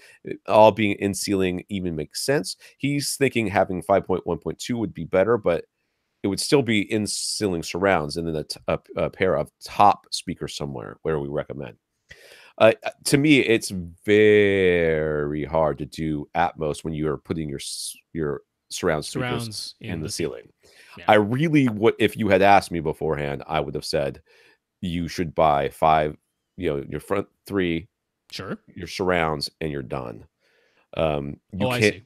all being in-ceiling even make sense? He's thinking having 5.1.2 would be better, but it would still be in-ceiling surrounds and then a pair of top speakers somewhere where we recommend. To me, it's very hard to do Atmos when you are putting your surround speakers in the ceiling. Yeah. I really would, if you had asked me beforehand, I would have said you should buy 5, your front 3, your surrounds, and you're done. I see.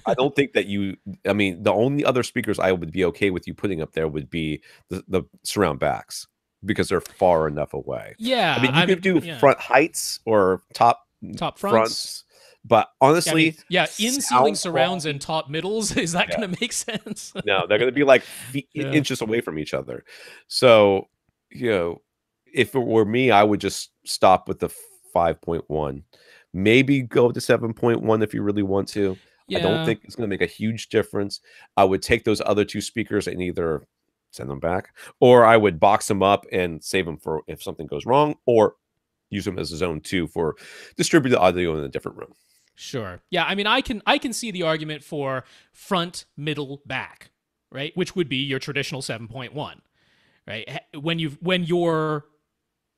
I don't think that the only other speakers I would be okay with you putting up there would be the surround backs because they're far enough away. Yeah. I mean, you could do front heights or top fronts. But honestly, in-ceiling surrounds and top middles, is that going to make sense? No, they're going to be like inches away from each other. So, if it were me, I would just stop with the 5.1. Maybe go to 7.1 if you really want to. Yeah. I don't think it's going to make a huge difference. I would take those other 2 speakers and either send them back, or I would box them up and save them for if something goes wrong, or use them as a zone 2 for distributed audio in a different room. Sure. Yeah, I mean, I can see the argument for front, middle, back, right? Which would be your traditional 7.1, right? When your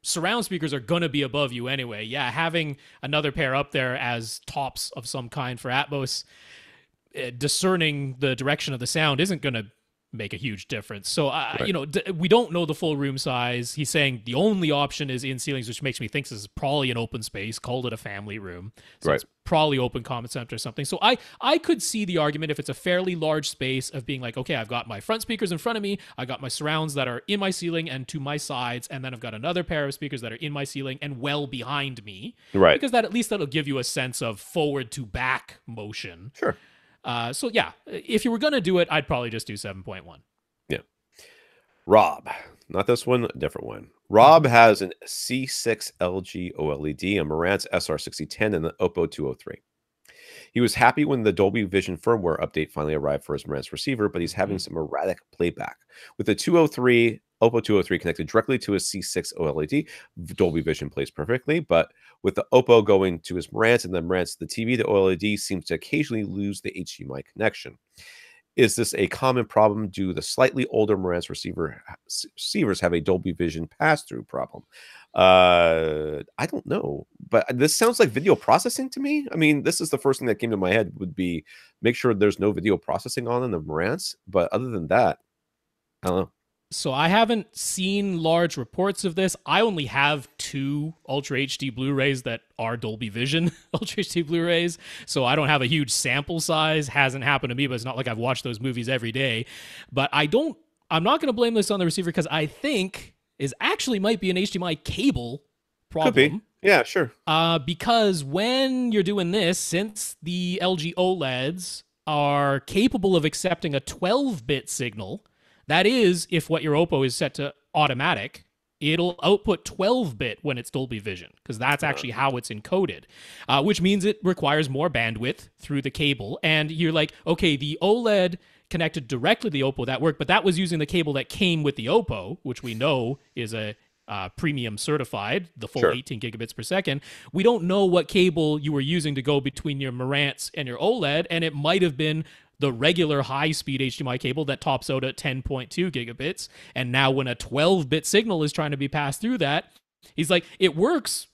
surround speakers are going to be above you anyway, having another pair up there as tops of some kind for Atmos, discerning the direction of the sound isn't going to make a huge difference. So, Right. you know, we don't know the full room size. He's saying the only option is in ceilings, which makes me think this is probably an open space. Called it a family room, so Right. it's probably open common center or something. So I could see the argument if it's a fairly large space of being like, okay, I've got my front speakers in front of me, I got my surrounds that are in my ceiling and to my sides, and then I've got another pair of speakers that are in my ceiling and well behind me. Right. Because that at least that'll give you a sense of forward to back motion. Sure. So yeah, if you were gonna do it, I'd probably just do 7.1. Yeah. Rob, not this one, a different one. Rob has an C6 LG OLED, a Marantz SR6010, and an Oppo 203. He was happy when the Dolby Vision firmware update finally arrived for his Marantz receiver, but he's having some erratic playback. With the 203, Oppo 203 connected directly to his C6 OLED, Dolby Vision plays perfectly, but with the Oppo going to his Marantz and then Marantz to the TV, the OLED seems to occasionally lose the HDMI connection. Is this a common problem? Do the slightly older Marantz receivers have a Dolby Vision pass-through problem? I don't know, but this sounds like video processing to me. I mean, this is the first thing that came to my head would be make sure there's no video processing on in the Marantz. But other than that, I don't know. So I haven't seen large reports of this. I only have 2 Ultra HD Blu-rays that are Dolby Vision Ultra HD Blu-rays, so I don't have a huge sample size. Hasn't happened to me, but it's not like I've watched those movies every day. But I'm not going to blame this on the receiver because I think is actually might be an HDMI cable problem. Could be. Yeah, sure. Because when you're doing this, since the LG OLEDs are capable of accepting a 12-bit signal, that is, if what your Oppo is set to automatic, it'll output 12-bit when it's Dolby Vision, because that's actually how it's encoded, which means it requires more bandwidth through the cable. And you're like, okay, the OLED connected directly to the Oppo, that worked, but that was using the cable that came with the Oppo, which we know is a premium certified, the full 18 gigabits per second. We don't know what cable you were using to go between your Marantz and your OLED, and it might have been the regular high-speed HDMI cable that tops out at 10.2 gigabits. And now when a 12-bit signal is trying to be passed through that, he's like, it works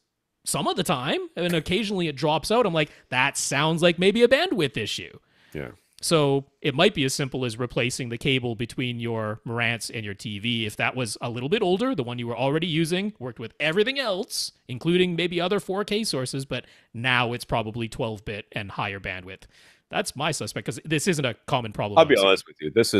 some of the time, and occasionally it drops out. I'm like, that sounds like maybe a bandwidth issue. Yeah. So it might be as simple as replacing the cable between your Marantz and your TV. If that was a little bit older, the one you were already using, worked with everything else, including maybe other 4K sources, but now it's probably 12-bit and higher bandwidth. That's my suspect, because this isn't a common problem. I'll be honest with you. This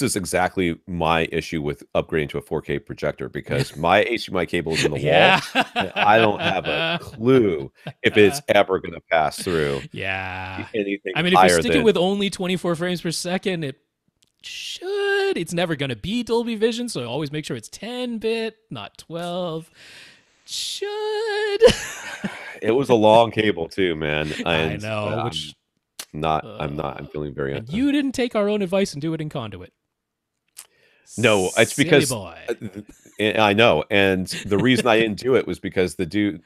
is exactly my issue with upgrading to a 4K projector, because my HDMI cable is in the wall. And I don't have a clue if it's ever going to pass through. Yeah. Anything I mean, if you're sticking with only 24 frames per second, it should. It's never going to be Dolby Vision, so always make sure it's 10-bit, not 12. Should. It was a long cable too, man. I know. Which I'm feeling very. And you didn't take our own advice and do it in conduit. No, it's because boy. I know, and the reason I didn't do it was because the dude,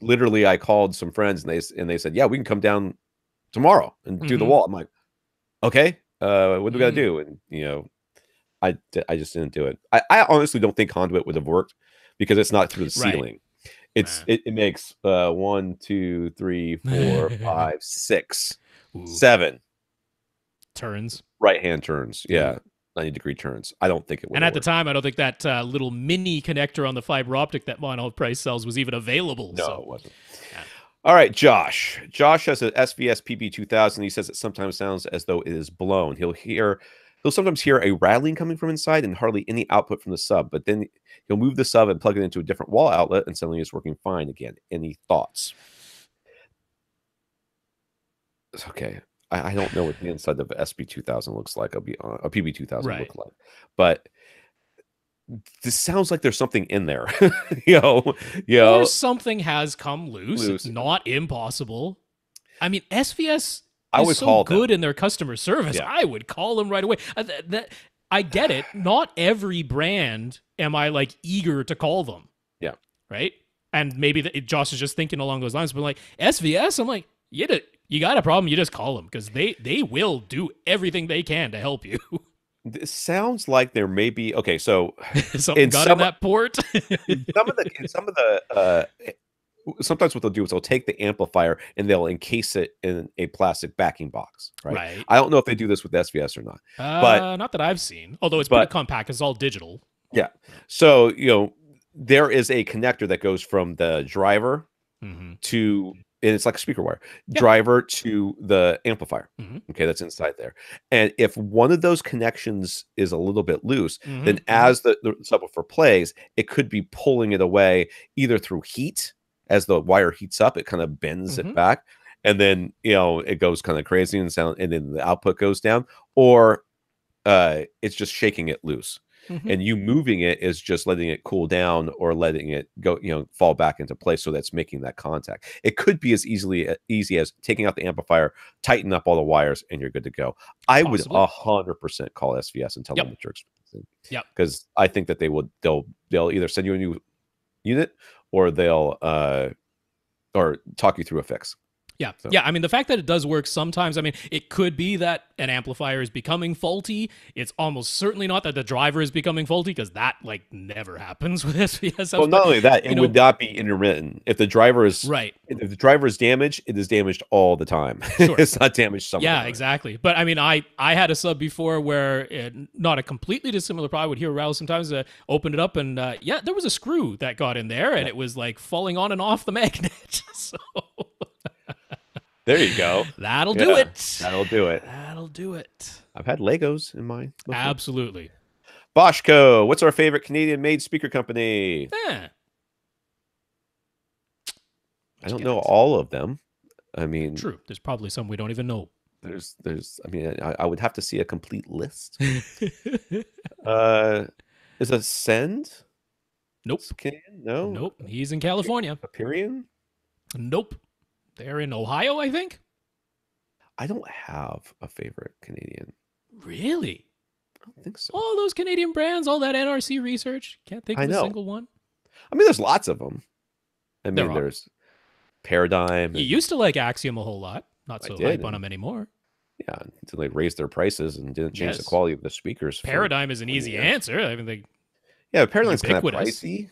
literally, I called some friends and they said, "Yeah, we can come down tomorrow and do the wall." I'm like, "Okay, what do we got to do?" And I just didn't do it. I honestly don't think conduit would have worked because it's not through the ceiling. It makes 1, 2, 3, 4, 5, 6, 7 turns, right hand turns. Yeah, 90-degree turns. I don't think it would. And at the time, I don't think that little mini connector on the fiber optic that Mono Price sells was even available. No, it wasn't. Yeah. All right, Josh. Josh has an SVS PB2000. He says it sometimes sounds as though it is blown. He'll sometimes hear a rattling coming from inside and hardly any output from the sub, but then he'll move the sub and plug it into a different wall outlet, and suddenly it's working fine again. Any thoughts? It's okay. I don't know what the inside of SB2000 looks like. I'll be on a PB2000 look like, but this sounds like there's something in there. Or something has come loose. It's not impossible. I mean, SVS. I was so good in their customer service. Yeah. I would call them right away. I get it. Not every brand am I like eager to call them. Yeah. Right. And maybe Josh is just thinking along those lines. But like SVS, I'm like, you got a problem, you just call them, because they will do everything they can to help you. This sounds like there may be something got in that port. in some of the sometimes what they'll do is they'll take the amplifier and they'll encase it in a plastic backing box, right? Right. I don't know if they do this with SVS or not, but Not that I've seen. Although it's pretty compact, it's all digital. Yeah. So, there is a connector that goes from the driver to, and it's like a speaker wire, driver to the amplifier. Okay, that's inside there. And if one of those connections is a little bit loose, then as the subwoofer plays, it could be pulling it away either through heat. As the wire heats up, it kind of bends it back, and then it goes kind of crazy and then the output goes down, or it's just shaking it loose. And you moving it is just letting it cool down or letting it go, fall back into place. So that's making that contact. It could be as easy as taking out the amplifier, tighten up all the wires, and you're good to go. I would 100% call SVS and tell them what you're experiencing. Yeah, because I think that they'll either send you a new unit or they'll or talk you through a fix. Yeah. So. Yeah. I mean, the fact that it does work sometimes, I mean, it could be that an amplifier is becoming faulty. It's almost certainly not that the driver is becoming faulty, because that never happens with SVS. Well, not only that, it would not be intermittent. If the driver is if the driver is damaged, it is damaged all the time. Sure. It's not damaged somewhere. Yeah, exactly. But I mean, I had a sub before where not a completely dissimilar problem. I would hear rattles sometimes. Opened it up and there was a screw that got in there, and it was falling on and off the magnet. So. There you go. That'll do it. That'll do it. That'll do it. I've had Legos in mine. Absolutely. Boschco, what's our favorite Canadian-made speaker company? I don't know all of them. I mean, true. There's probably some we don't even know. There's. I mean, I would have to see a complete list. Is a Send? Nope. Canadian? No. Nope. He's in California. Hyperion? Nope. They're in Ohio, I think. I don't have a favorite Canadian. Really? I don't think so. All those Canadian brands, all that NRC research. Can't think of a single one. I mean, there's lots of them. I mean, there's Paradigm. You used to like Axiom a whole lot. Not so hype on them anymore. Yeah, until they raised their prices and didn't change the quality of the speakers. Paradigm is an easy answer. I mean, Paradigm's kind of pricey.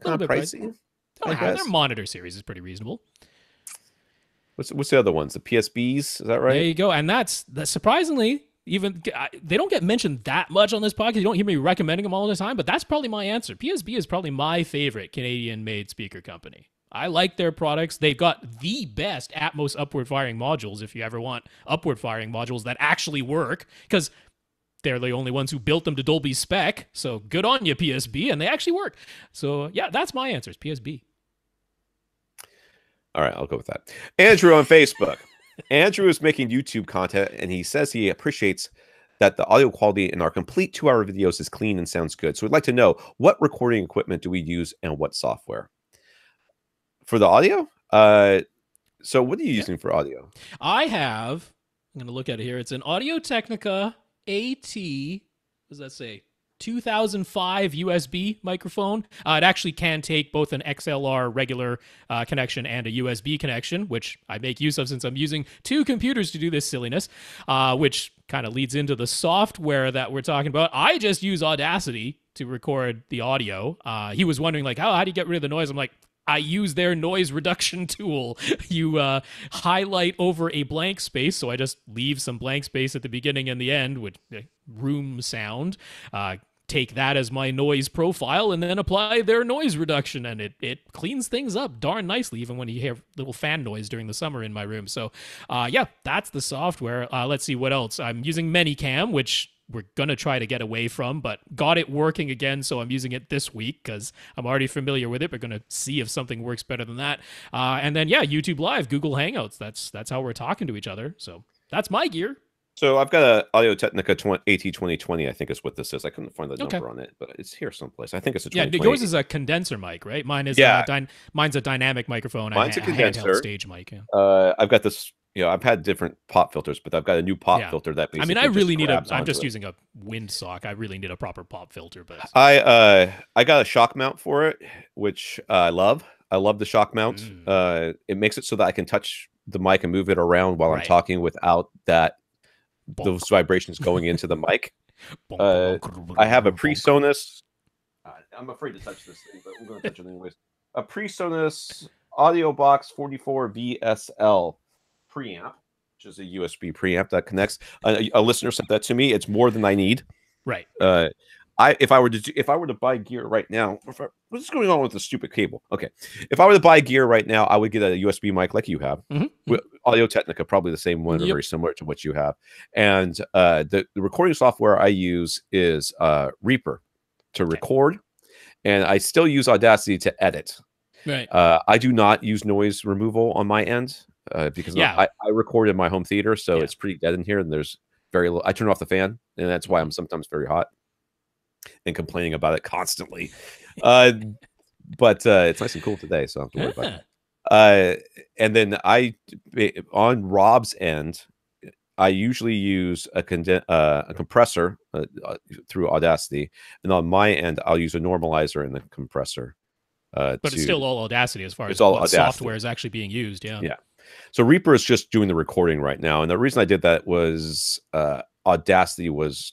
Kind of pricey. Their monitor series is pretty reasonable. What's the other ones? The PSBs, is that right? There you go. And that's surprisingly, even they don't get mentioned that much on this podcast. You don't hear me recommending them all the time, but that's probably my answer. PSB is probably my favorite Canadian-made speaker company. I like their products. They've got the best Atmos upward firing modules if you ever want upward firing modules that actually work, because they're the only ones who built them to Dolby spec. So good on you, PSB, and they actually work. So yeah, that's my answer. It's PSB. All right, I'll go with that. Andrew on Facebook. Andrew is making YouTube content, and he says he appreciates that the audio quality in our complete 2-hour videos is clean and sounds good. So we'd like to know, what recording equipment do we use and what software? For the audio? So what are you using for audio? I'm going to look at it here. It's an Audio-Technica AT, what does that say? 2005 USB microphone. It actually can take both an XLR regular connection and a USB connection, which I make use of since I'm using 2 computers to do this silliness, which kind of leads into the software that we're talking about. I just use Audacity to record the audio. He was wondering, how do you get rid of the noise? I'm like, I use their noise reduction tool. You highlight over a blank space, so I just leave some blank space at the beginning and the end with room sound. Take that as my noise profile and then apply their noise reduction, and it cleans things up darn nicely, even when you hear little fan noise during the summer in my room. So that's the software. Let's see what else. I'm using Manycam, which we're going to try to get away from, but got it working again, so I'm using it this week because I'm already familiar with it, but going to see if something works better than that. And then, YouTube Live, Google Hangouts. That's how we're talking to each other. So that's my gear. So I've got a Audio-Technica AT2020, I think is what this is. I couldn't find the number on it, but it's here someplace. I think it's a 2020. Yeah, yours is a condenser mic, right? Mine is mine's a dynamic microphone. Mine's a condenser. Stage mic. Yeah. I've got this. I've had different pop filters, but I've got a new pop filter that basically. I really need I'm just using a windsock. I really need a proper pop filter, but I got a shock mount for it, which I love. I love the shock mount. It makes it so that I can touch the mic and move it around while I'm talking without those vibrations going into the mic. I have a PreSonus. I'm afraid to touch this thing, but we're going to touch it anyways. A PreSonus Audio Box 44 VSL preamp, which is a USB preamp that connects. A listener sent that to me. It's more than I need. Right. If I were to buy gear right now, what's going on with the stupid cable? Okay, if I were to buy gear right now, I would get a USB mic like you have. Audio Technica, probably the same one, or very similar to what you have. And the recording software I use is Reaper to record, and I still use Audacity to edit. Right. I do not use noise removal on my end because I record in my home theater, so it's pretty dead in here, and there's very little. I turn off the fan, and that's why I'm sometimes very hot and complaining about it constantly. But it's nice and cool today, so I don't have to worry about it. And then on Rob's end, I usually use a compressor through Audacity, and on my end, I'll use a normalizer and a compressor. But it's still all Audacity as far as what software is actually being used. Yeah. So Reaper is just doing the recording right now, and the reason I did that was Audacity was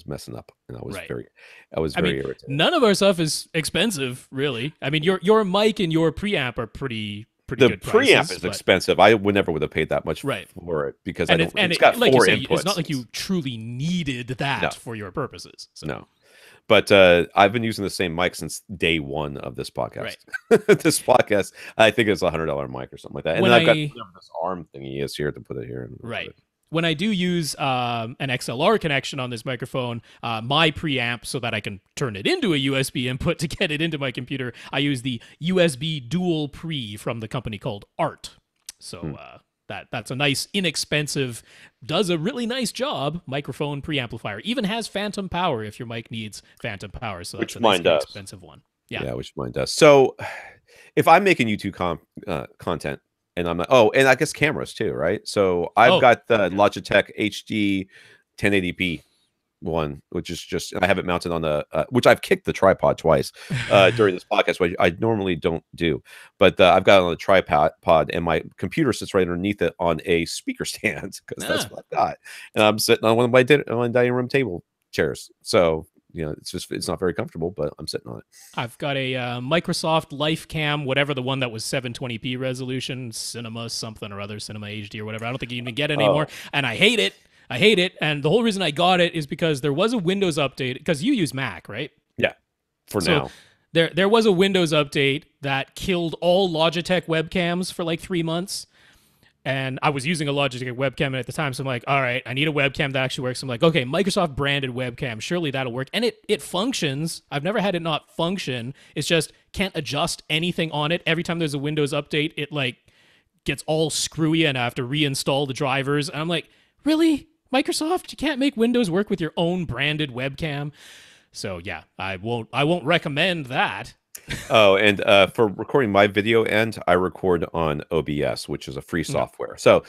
messing up, and I was very irritated. None of our stuff is expensive, really. I mean, your mic and your preamp are pretty good prices. The preamp is expensive. I would never have paid that much for it because it's got like 4 inputs. It's not like you inputs. truly needed that for your purposes. So. No. But I've been using the same mic since day one of this podcast. Right. This podcast, I think it's $100 mic or something like that. And then I've got this arm thingy is here to put it here. Right. When I do use an XLR connection on this microphone, my preamp, so that I can turn it into a USB input to get it into my computer, I use the USB dual pre from the company called ART. So that's a nice, inexpensive, does a really nice job microphone preamplifier. Even has phantom power if your mic needs phantom power. So that's a nice, inexpensive one. Yeah, which mine does. So if I'm making YouTube content, and I'm like, and I guess cameras too, right? So I've got the Logitech HD 1080p one, which is just, I have it mounted on the, which I've kicked the tripod twice during this podcast, which I normally don't do. But I've got it on the tripod, and my computer sits right underneath it on a speaker stand, because that's what I've got. And I'm sitting on one of my dining room table chairs. So, it's not very comfortable, but I'm sitting on it. I've got a Microsoft LifeCam, whatever, the one that was 720p resolution, Cinema something or other, Cinema HD or whatever. I don't think you can get it anymore. And I hate it. And the whole reason I got it is because there was a Windows update, because you use Mac, right? Yeah, now. There was a Windows update that killed all Logitech webcams for like 3 months. And I was using a Logitech webcam at the time, so I'm like, all right, I need a webcam that actually works. I'm like, okay, Microsoft branded webcam, surely that'll work. And it functions. I've never had it not function. It's just can't adjust anything on it. Every time there's a Windows update, it like gets all screwy and I have to reinstall the drivers. And I'm like, really? Microsoft, you can't make Windows work with your own branded webcam? So yeah, I won't recommend that. And for recording my video end, I record on OBS, which is a free software. So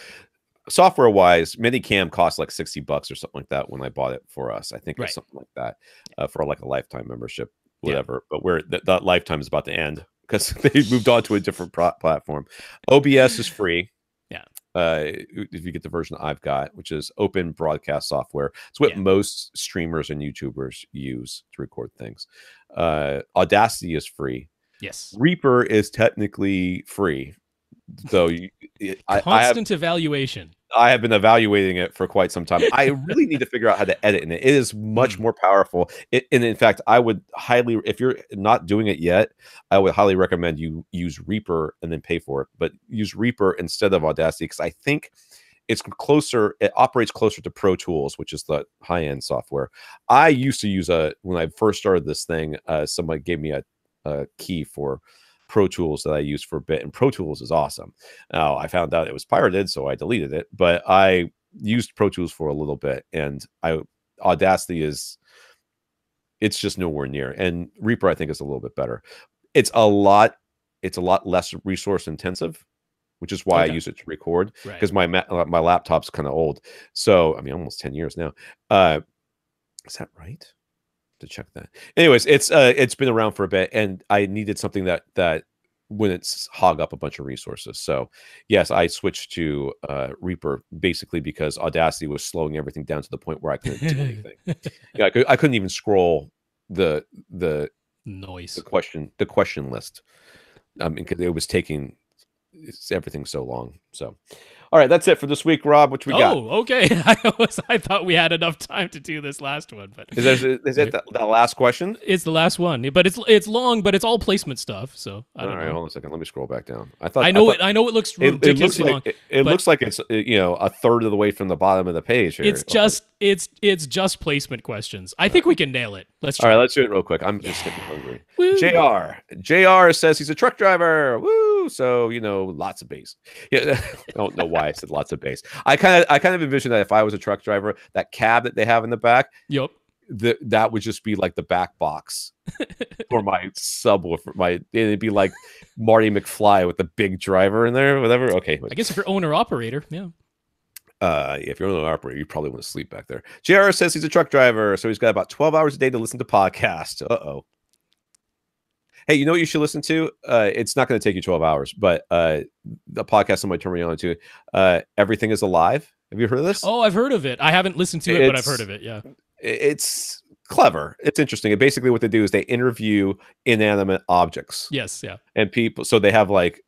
software wise, Minicam costs like $60 or something like that when I bought it for us. I think it's something like that for like a lifetime membership, whatever. But that lifetime is about to end because they moved on to a different platform. OBS is free. If you get the version I've got, which is open broadcast software. It's what most streamers and YouTubers use to record things. Audacity is free. Yes. Reaper is technically free. So constant evaluation. I have been evaluating it for quite some time. I really need to figure out how to edit in it. It is much more powerful. And in fact, I would highly, if you're not doing it yet, I would highly recommend you use Reaper and then pay for it. But use Reaper instead of Audacity, because I think it's closer. It operates closer to Pro Tools, which is the high-end software. I used to use when I first started this thing, somebody gave me a key for Pro Tools that I used for a bit, and Pro Tools is awesome. Now I found out it was pirated, so I deleted it, but I used Pro Tools for a little bit, and Audacity it's just nowhere near. And Reaper I think is a little bit better. It's a lot less resource intensive, which is why I use it to record, because my laptop's kind of old. So I mean, almost 10 years now. Is that right? To check that. Anyways, it's been around for a bit, and I needed something that wouldn't hog up a bunch of resources. So yes, I switched to Reaper basically because Audacity was slowing everything down to the point where I couldn't do anything. I couldn't even scroll the noise, the question list. I mean, 'cause it was taking everything so long. So, all right, that's it for this week, Rob. What we got? Oh, okay. I thought we had enough time to do this last one, but Is it the last question? it's the last one. But it's long, but it's all placement stuff. So I don't All right, know. hold on a second. Let me scroll back down. I know it looks ridiculously long. It looks like it's a third of the way from the bottom of the page here. It's just placement questions. I think we can nail it. Let's try. All right, let's do it real quick. I'm just getting hungry. Woo. JR says he's a truck driver. Woo! So lots of bass. Yeah, I don't know why I said lots of bass. I kind of envision that if I was a truck driver, that cab that they have in the back. Yep. That would just be like the back box for my subwoofer. It'd be like Marty McFly with the big driver in there, whatever. Okay. I guess if you're owner operator, yeah. If you're an operator, you probably want to sleep back there. JR says he's a truck driver, so he's got about 12 hours a day to listen to podcasts. Hey, you know what you should listen to? It's not going to take you 12 hours, but the podcast somebody turned me on to, Everything is Alive. Have you heard of this? Oh, I've heard of it. I haven't listened to it, but I've heard of it. Yeah. It's clever. It's interesting. And basically what they do is they interview inanimate objects. Yes, yeah. And people, so they have like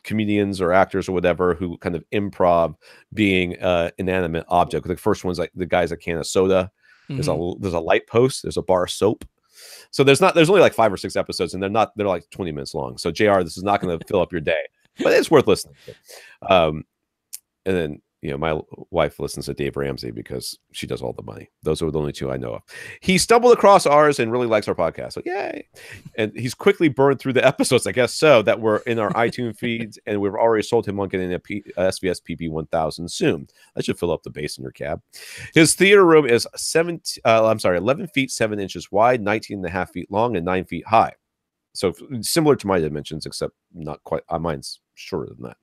comedians or actors or whatever who kind of improv being inanimate object. The first one's like the guy's a can of soda. Mm-hmm. There's a light post. There's a bar of soap. So there's only like 5 or 6 episodes, and they're like 20 minutes long. So JR, this is not going to fill up your day, but it's worth listening to. And then my wife listens to Dave Ramsey because she does all the money. Those are the only 2 I know of. He stumbled across ours and really likes our podcast. So yay. And he's quickly burned through the episodes, I guess so, that were in our iTunes feeds. And we've already sold him on getting a SVS PP1000 soon. That should fill up the bass in your cab. His theater room is 11 feet 7 inches wide, 19.5 feet long, and 9 feet high. So similar to my dimensions, except not quite. Mine's shorter than that.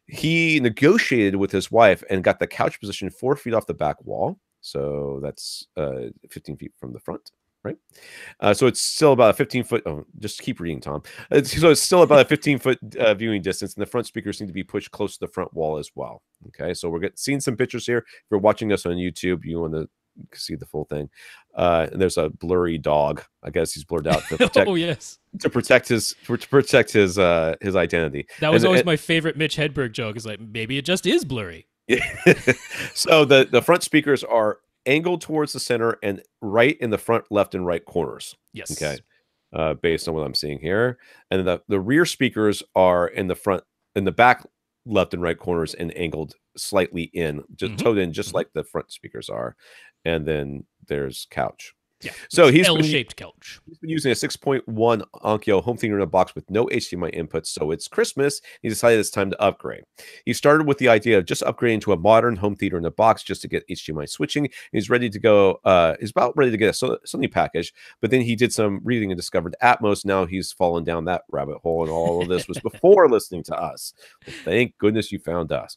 He negotiated with his wife and got the couch position 4 feet off the back wall. So that's 15 feet from the front, right? So it's still about a 15-foot. Oh, just keep reading, Tom. So it's still about a 15-foot viewing distance, and the front speakers need to be pushed close to the front wall as well. Okay, so we're seeing some pictures here. If you're watching us on YouTube, you want to see the full thing. And there's a blurry dog. I guess he's blurred out to protect. Oh yes, to protect his identity. That was always my favorite Mitch Hedberg joke. Is like, maybe it just is blurry. So the front speakers are angled towards the center and right in the front left and right corners. Yes. Okay. Based on what I'm seeing here, and the rear speakers are in the back left and right corners and angled slightly in, just towed in, just like the front speakers are. And then there's couch. Yeah. So he's L-shaped couch. He's been using a 6.1 Onkyo home theater in a box with no HDMI inputs. So it's Christmas. He decided it's time to upgrade. He started with the idea of just upgrading to a modern home theater in a box just to get HDMI switching. He's ready to go. He's about ready to get a Sony package, but then he did some reading and discovered Atmos. Now he's fallen down that rabbit hole, and all of this was before listening to us. Well, thank goodness you found us.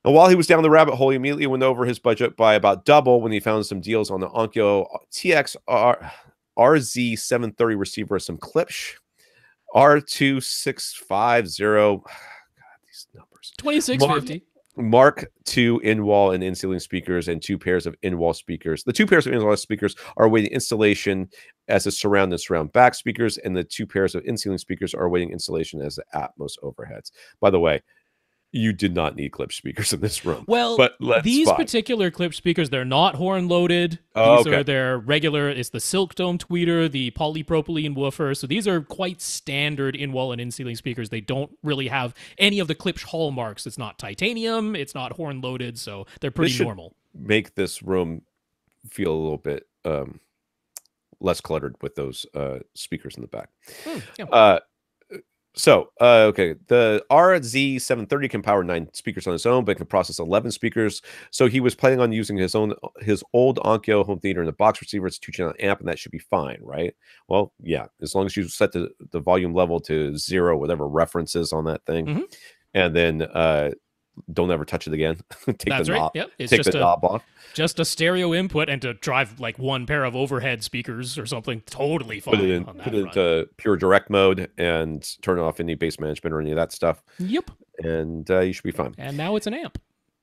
And while he was down the rabbit hole, he immediately went over his budget by about double when he found some deals on the Onkyo RZ730 receiver, some Klipsch R2650. God, these numbers. 2650. Mark II in-wall and in-ceiling speakers, and 2 pairs of in-wall speakers. The 2 pairs of in-wall speakers are awaiting installation as a surround and surround back speakers, and the 2 pairs of in-ceiling speakers are awaiting installation as the Atmos overheads. By the way, you did not need Klipsch speakers in this room. Well, but these particular Klipsch speakers, they're not horn loaded. These are their regular. It's the silk dome tweeter, the polypropylene woofer. So these are quite standard in-wall and in-ceiling speakers. They don't really have any of the Klipsch hallmarks. It's not titanium. It's not horn loaded. So they're pretty normal. Make this room feel a little bit less cluttered with those speakers in the back. Yeah. Okay, the RZ730 can power 9 speakers on its own, but can process 11 speakers. So he was planning on using his old Onkyo home theater in the box receiver. It's a 2-channel amp, and that should be fine, right? Well, yeah, as long as you set the volume level to 0, whatever reference is on that thing, and then don't ever touch it again. That's right. Yep. It's take the knob off. Just a stereo input, and to drive like 1 pair of overhead speakers or something, totally fine. Put it into pure direct mode and turn off any bass management or any of that stuff. Yep. And you should be fine. And now it's an amp.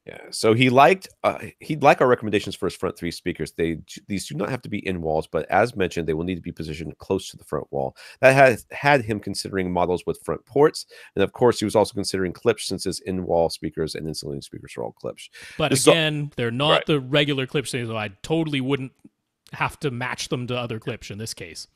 Yeah, so he'd like our recommendations for his front three speakers. These do not have to be in walls, but as mentioned, they will need to be positioned close to the front wall. That has had him considering models with front ports, and of course, he was also considering clips since his in-wall speakers and insulating speakers are all clips. But again, they're not the regular clips, so I totally wouldn't have to match them to other clips in this case.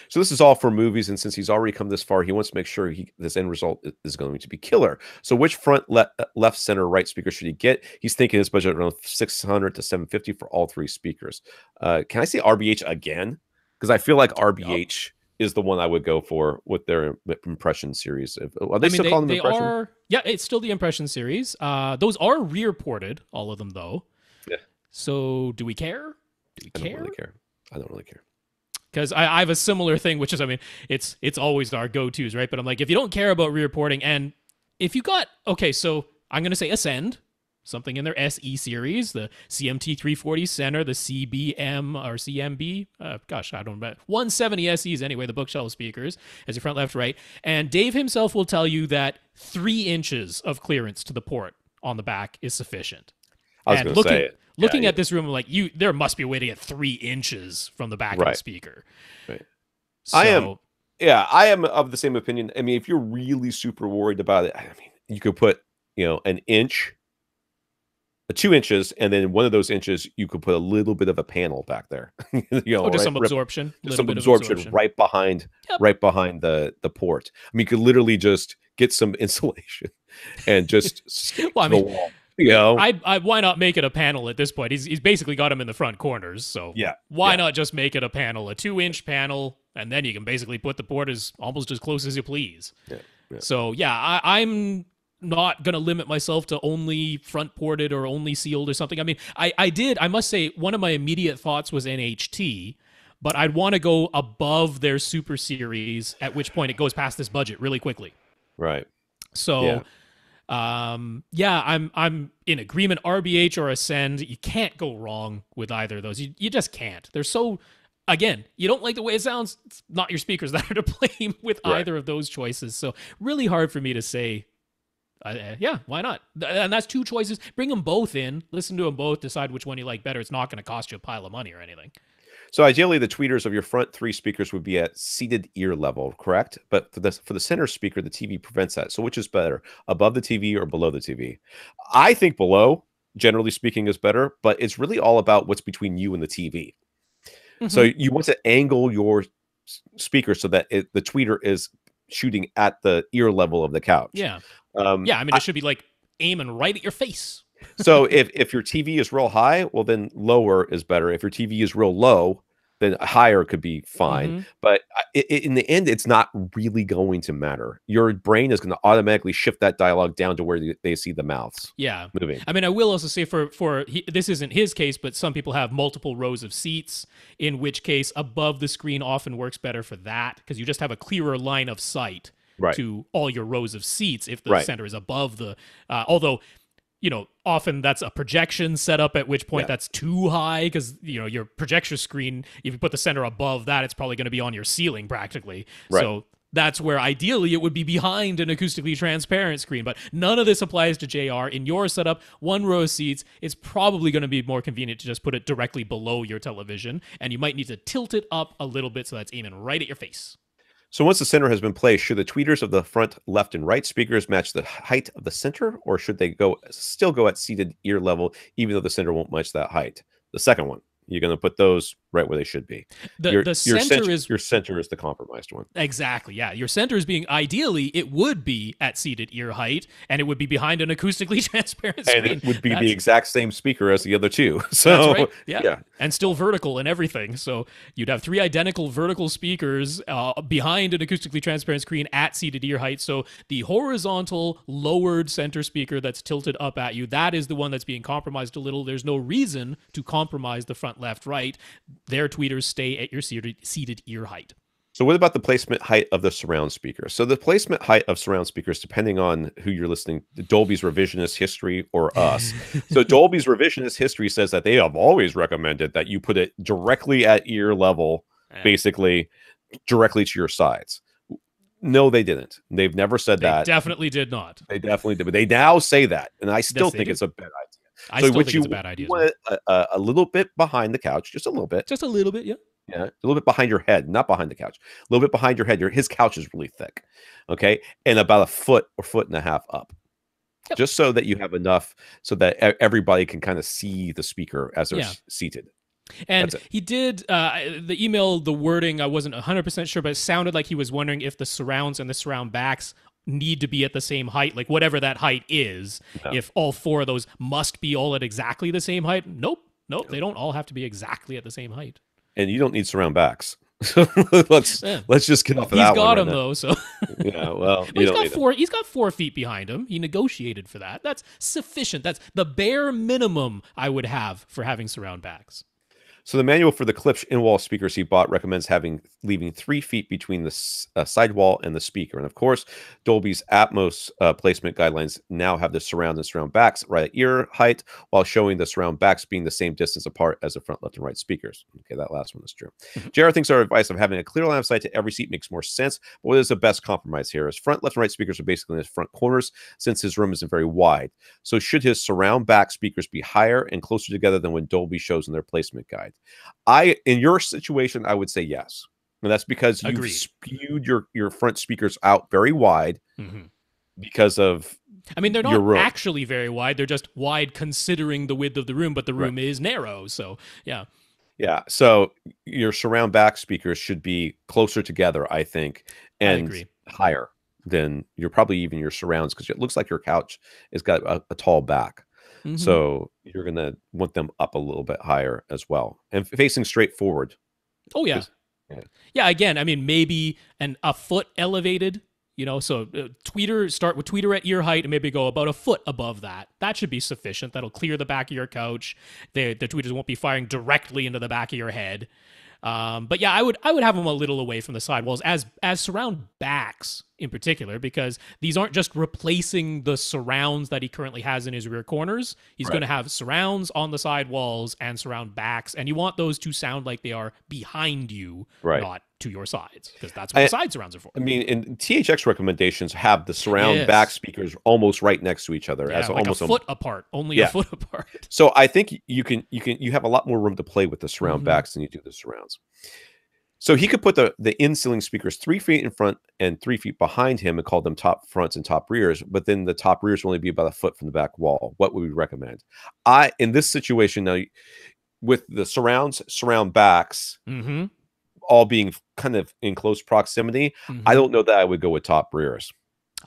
So this is all for movies, and since he's already come this far, he wants to make sure this end result is going to be killer. So which front, left, center, right speaker should he get? He's thinking his budget around 600 to 750 for all three speakers. Can I say RBH again? Because I feel like RBH is the one I would go for with their impression series. Are they still calling them impression? Yeah, it's still the impression series. Those are rear ported, all of them though. Yeah. So do we care? I don't really care. I don't really care. Because I have a similar thing, which is, I mean, it's always our go-tos, right? But I'm like, if you don't care about rear porting, and if you got, okay, so I'm going to say Ascend, something in their SE series, the CMT 340 center, the CBM or CMB, gosh, I don't remember, 170 SEs anyway, the bookshelf speakers, as your front, left, right. And Dave himself will tell you that 3 inches of clearance to the port on the back is sufficient. I was going to say it. Looking at this room, like there must be a way to get 3 inches from the back of the speaker. Right. So, I am of the same opinion. I mean, if you're really super worried about it, I mean, you could put, an inch, 2 inches, and then one of those inches, you could put a little bit of a panel back there. Just some absorption. Some absorption right behind the port. I mean, you could literally just get some insulation and just stick to the wall. Why not make it a panel at this point? He's basically got them in the front corners, so why not just make it a panel, a 2-inch panel, and then you can basically put the port almost as close as you please. So I'm not gonna limit myself to only front ported or only sealed or something. I mean, I must say one of my immediate thoughts was NHT, but I'd want to go above their Super Series, at which point it goes past this budget really quickly. Right. So. I'm in agreement. RBH or Ascend, you can't go wrong with either of those. You just can't. They're so, again, you don't like the way it sounds, it's not your speakers that are to blame with either of those choices. So really hard for me to say, why not? And that's 2 choices. Bring them both in, listen to them both, decide which one you like better. It's not going to cost you a pile of money or anything. So ideally, the tweeters of your front 3 speakers would be at seated ear level, correct? But for the center speaker, the TV prevents that. So which is better, above the TV or below the TV? I think below, generally speaking, is better, but it's really all about what's between you and the TV. Mm-hmm. So you want to angle your speaker so that the tweeter is shooting at the ear level of the couch. Yeah. I mean, it should be like aiming right at your face. So if your TV is real high, well, then lower is better. If your TV is real low, then higher could be fine. Mm-hmm. But in the end, it's not really going to matter. Your brain is going to automatically shift that dialogue down to where they see the mouths moving. I mean, I will also say this isn't his case, but some people have multiple rows of seats, in which case above the screen often works better for that because you just have a clearer line of sight to all your rows of seats if the center is above the, although, often that's a projection setup, at which point that's too high because, your projector screen, if you put the center above that, it's probably going to be on your ceiling practically. Right. So that's where ideally it would be behind an acoustically transparent screen. But none of this applies to JR. In your setup, 1 row of seats, it's probably going to be more convenient to just put it directly below your television. And you might need to tilt it up a little bit so that's aiming right at your face. So once the center has been placed, should the tweeters of the front, left, and right speakers match the height of the center, or should they still go at seated ear level, even though the center won't match that height? The second one. You're going to put those right where they should be. Your center is the compromised one. Exactly. Yeah. Your center is being, ideally, it would be at seated ear height, and it would be behind an acoustically transparent screen. And it would be the exact same speaker as the other 2. So, that's right. Yeah. And still vertical and everything. So you'd have 3 identical vertical speakers behind an acoustically transparent screen at seated ear height. So the horizontal lowered center speaker that's tilted up at you, that is the one that's being compromised a little. There's no reason to compromise the front, left, right. Their tweeters stay at your seated ear height. So what about the placement height of the surround speaker? So the placement height of surround speakers, depending on who you're listening, Dolby's revisionist history or us. So Dolby's revisionist history says that they have always recommended that you put it directly at ear level, basically directly to your sides. No, they didn't. They've never said They that. definitely did not. They definitely did, but they now say that, and I still think it's a bad idea. I still think it's a bad idea. You want it a little bit behind the couch, just a little bit. Just a little bit, yeah. Yeah, a little bit behind your head, not behind the couch. A little bit behind your head. His couch is really thick, okay, and about a foot or foot and a half up, just so that you have enough so that everybody can kind of see the speaker as they're seated. And he did the email, the wording, I wasn't 100% sure, but it sounded like he was wondering if the surrounds and the surround backs need to be at the same height, like whatever that height is. No. If all four of those must be all at exactly the same height. Nope, they don't all have to be exactly at the same height. And you don't need surround backs. So let's just get off of that one. He's got him though, so yeah. Well, he's got 4 feet behind him. He negotiated for that. That's sufficient. That's the bare minimum I would have for having surround backs. So the manual for the Klipsch in-wall speakers he bought recommends leaving 3 feet between the sidewall and the speaker. And of course, Dolby's Atmos placement guidelines now have the surround and surround backs right at ear height, while showing the surround backs being the same distance apart as the front, left, and right speakers. Okay, that last one is true. JR thinks our advice of having a clear line of sight to every seat makes more sense. But what is the best compromise here? His front, left, and right speakers are basically in his front corners, since his room isn't very wide. So should his surround back speakers be higher and closer together than what Dolby shows in their placement guide? In your situation, I would say yes. And that's because you've skewed your front speakers out very wide because of they're not actually very wide. They're just wide considering the width of the room, but the room is narrow. So, yeah. Yeah. So your surround back speakers should be closer together, I think, and higher than probably even your surrounds, because it looks like your couch has got a tall back. So you're going to want them up a little bit higher as well and facing straight forward. Oh, yeah. Yeah, again, maybe a foot elevated, so start with tweeter at ear height and maybe go about a foot above that. That should be sufficient. That'll clear the back of your couch. The tweeters won't be firing directly into the back of your head. But yeah, I would have them a little away from the sidewalls as surround backs in particular, because these aren't just replacing the surrounds that he currently has in his rear corners. He's going to have surrounds on the sidewalls and surround backs, and you want those to sound like they are behind you, not to your sides, because that's what the side surrounds are for. And THX recommendations have the surround back speakers almost right next to each other, as like almost a foot apart, only a foot apart. So I think you have a lot more room to play with the surround backs than you do the surrounds. So he could put the in-ceiling speakers 3 feet in front and 3 feet behind him and call them top fronts and top rears, but then the top rears will only be about a foot from the back wall. What would we recommend? In this situation now, with the surround backs all being kind of in close proximity, I don't know that I would go with top rears.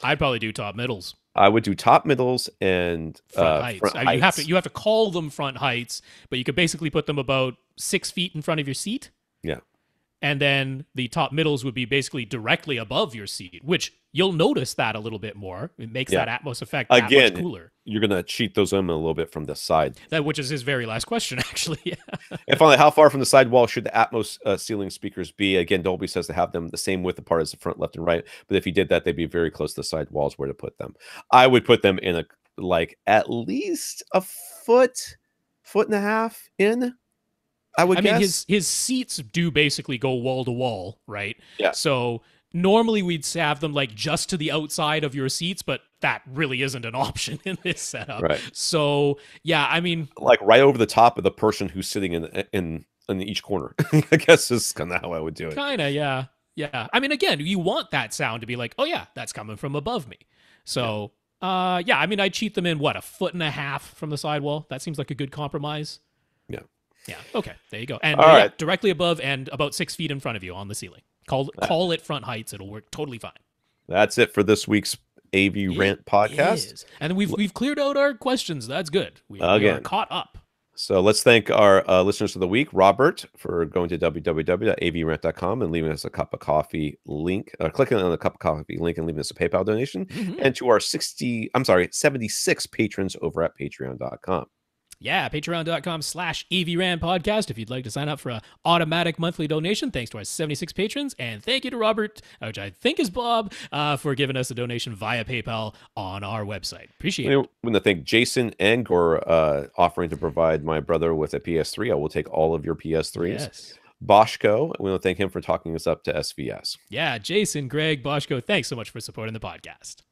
I'd probably do top middles. I would do top middles and front heights. You have to call them front heights, but you could basically put them about 6 feet in front of your seat. Yeah. And then the top middles would be basically directly above your seat, which you'll notice that a little bit more. It makes that Atmos effect that much cooler. You're going to cheat those in a little bit from the side. Which is his very last question, actually. And finally, how far from the sidewall should the Atmos ceiling speakers be? Again, Dolby says to have them the same width apart as the front, left, and right. But if you did that, they'd be very close to the side walls where to put them. I would put them in at least a foot and a half in. I guess his seats do basically go wall to wall, right? Yeah. So normally we'd have them like just to the outside of your seats, but that really isn't an option in this setup. Right. So yeah, like right over the top of the person who's sitting in each corner. I guess is kind of how I would do it. Kind of, yeah. Yeah. Again, you want that sound to be like, oh yeah, that's coming from above me. So I'd cheat them in a foot and a half from the sidewall. That seems like a good compromise. Yeah. Yeah. Okay. There you go. And directly above and about 6 feet in front of you on the ceiling. Call it front heights. It'll work totally fine. That's it for this week's AV Rant podcast. And we've cleared out our questions. That's good. We are caught up. So let's thank our listeners of the week, Robert, for going to www.avrant.com and leaving us a cup of coffee link, clicking on the cup of coffee link and leaving us a PayPal donation, and to our 76 patrons over at patreon.com. Yeah, patreon.com/AVRant Podcast if you'd like to sign up for an automatic monthly donation. Thanks to our 76 patrons. And thank you to Robert, which I think is Bob, for giving us a donation via PayPal on our website. Appreciate it. I want to thank Jason and Gore offering to provide my brother with a PS3. I will take all of your PS3s. Yes. Boschko. We want to thank him for talking us up to SVS. Yeah, Jason, Greg, Boschko, thanks so much for supporting the podcast.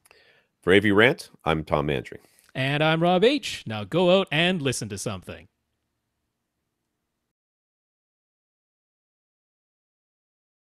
For AV Rant, I'm Tom Andry. And I'm Rob H. Now go out and listen to something.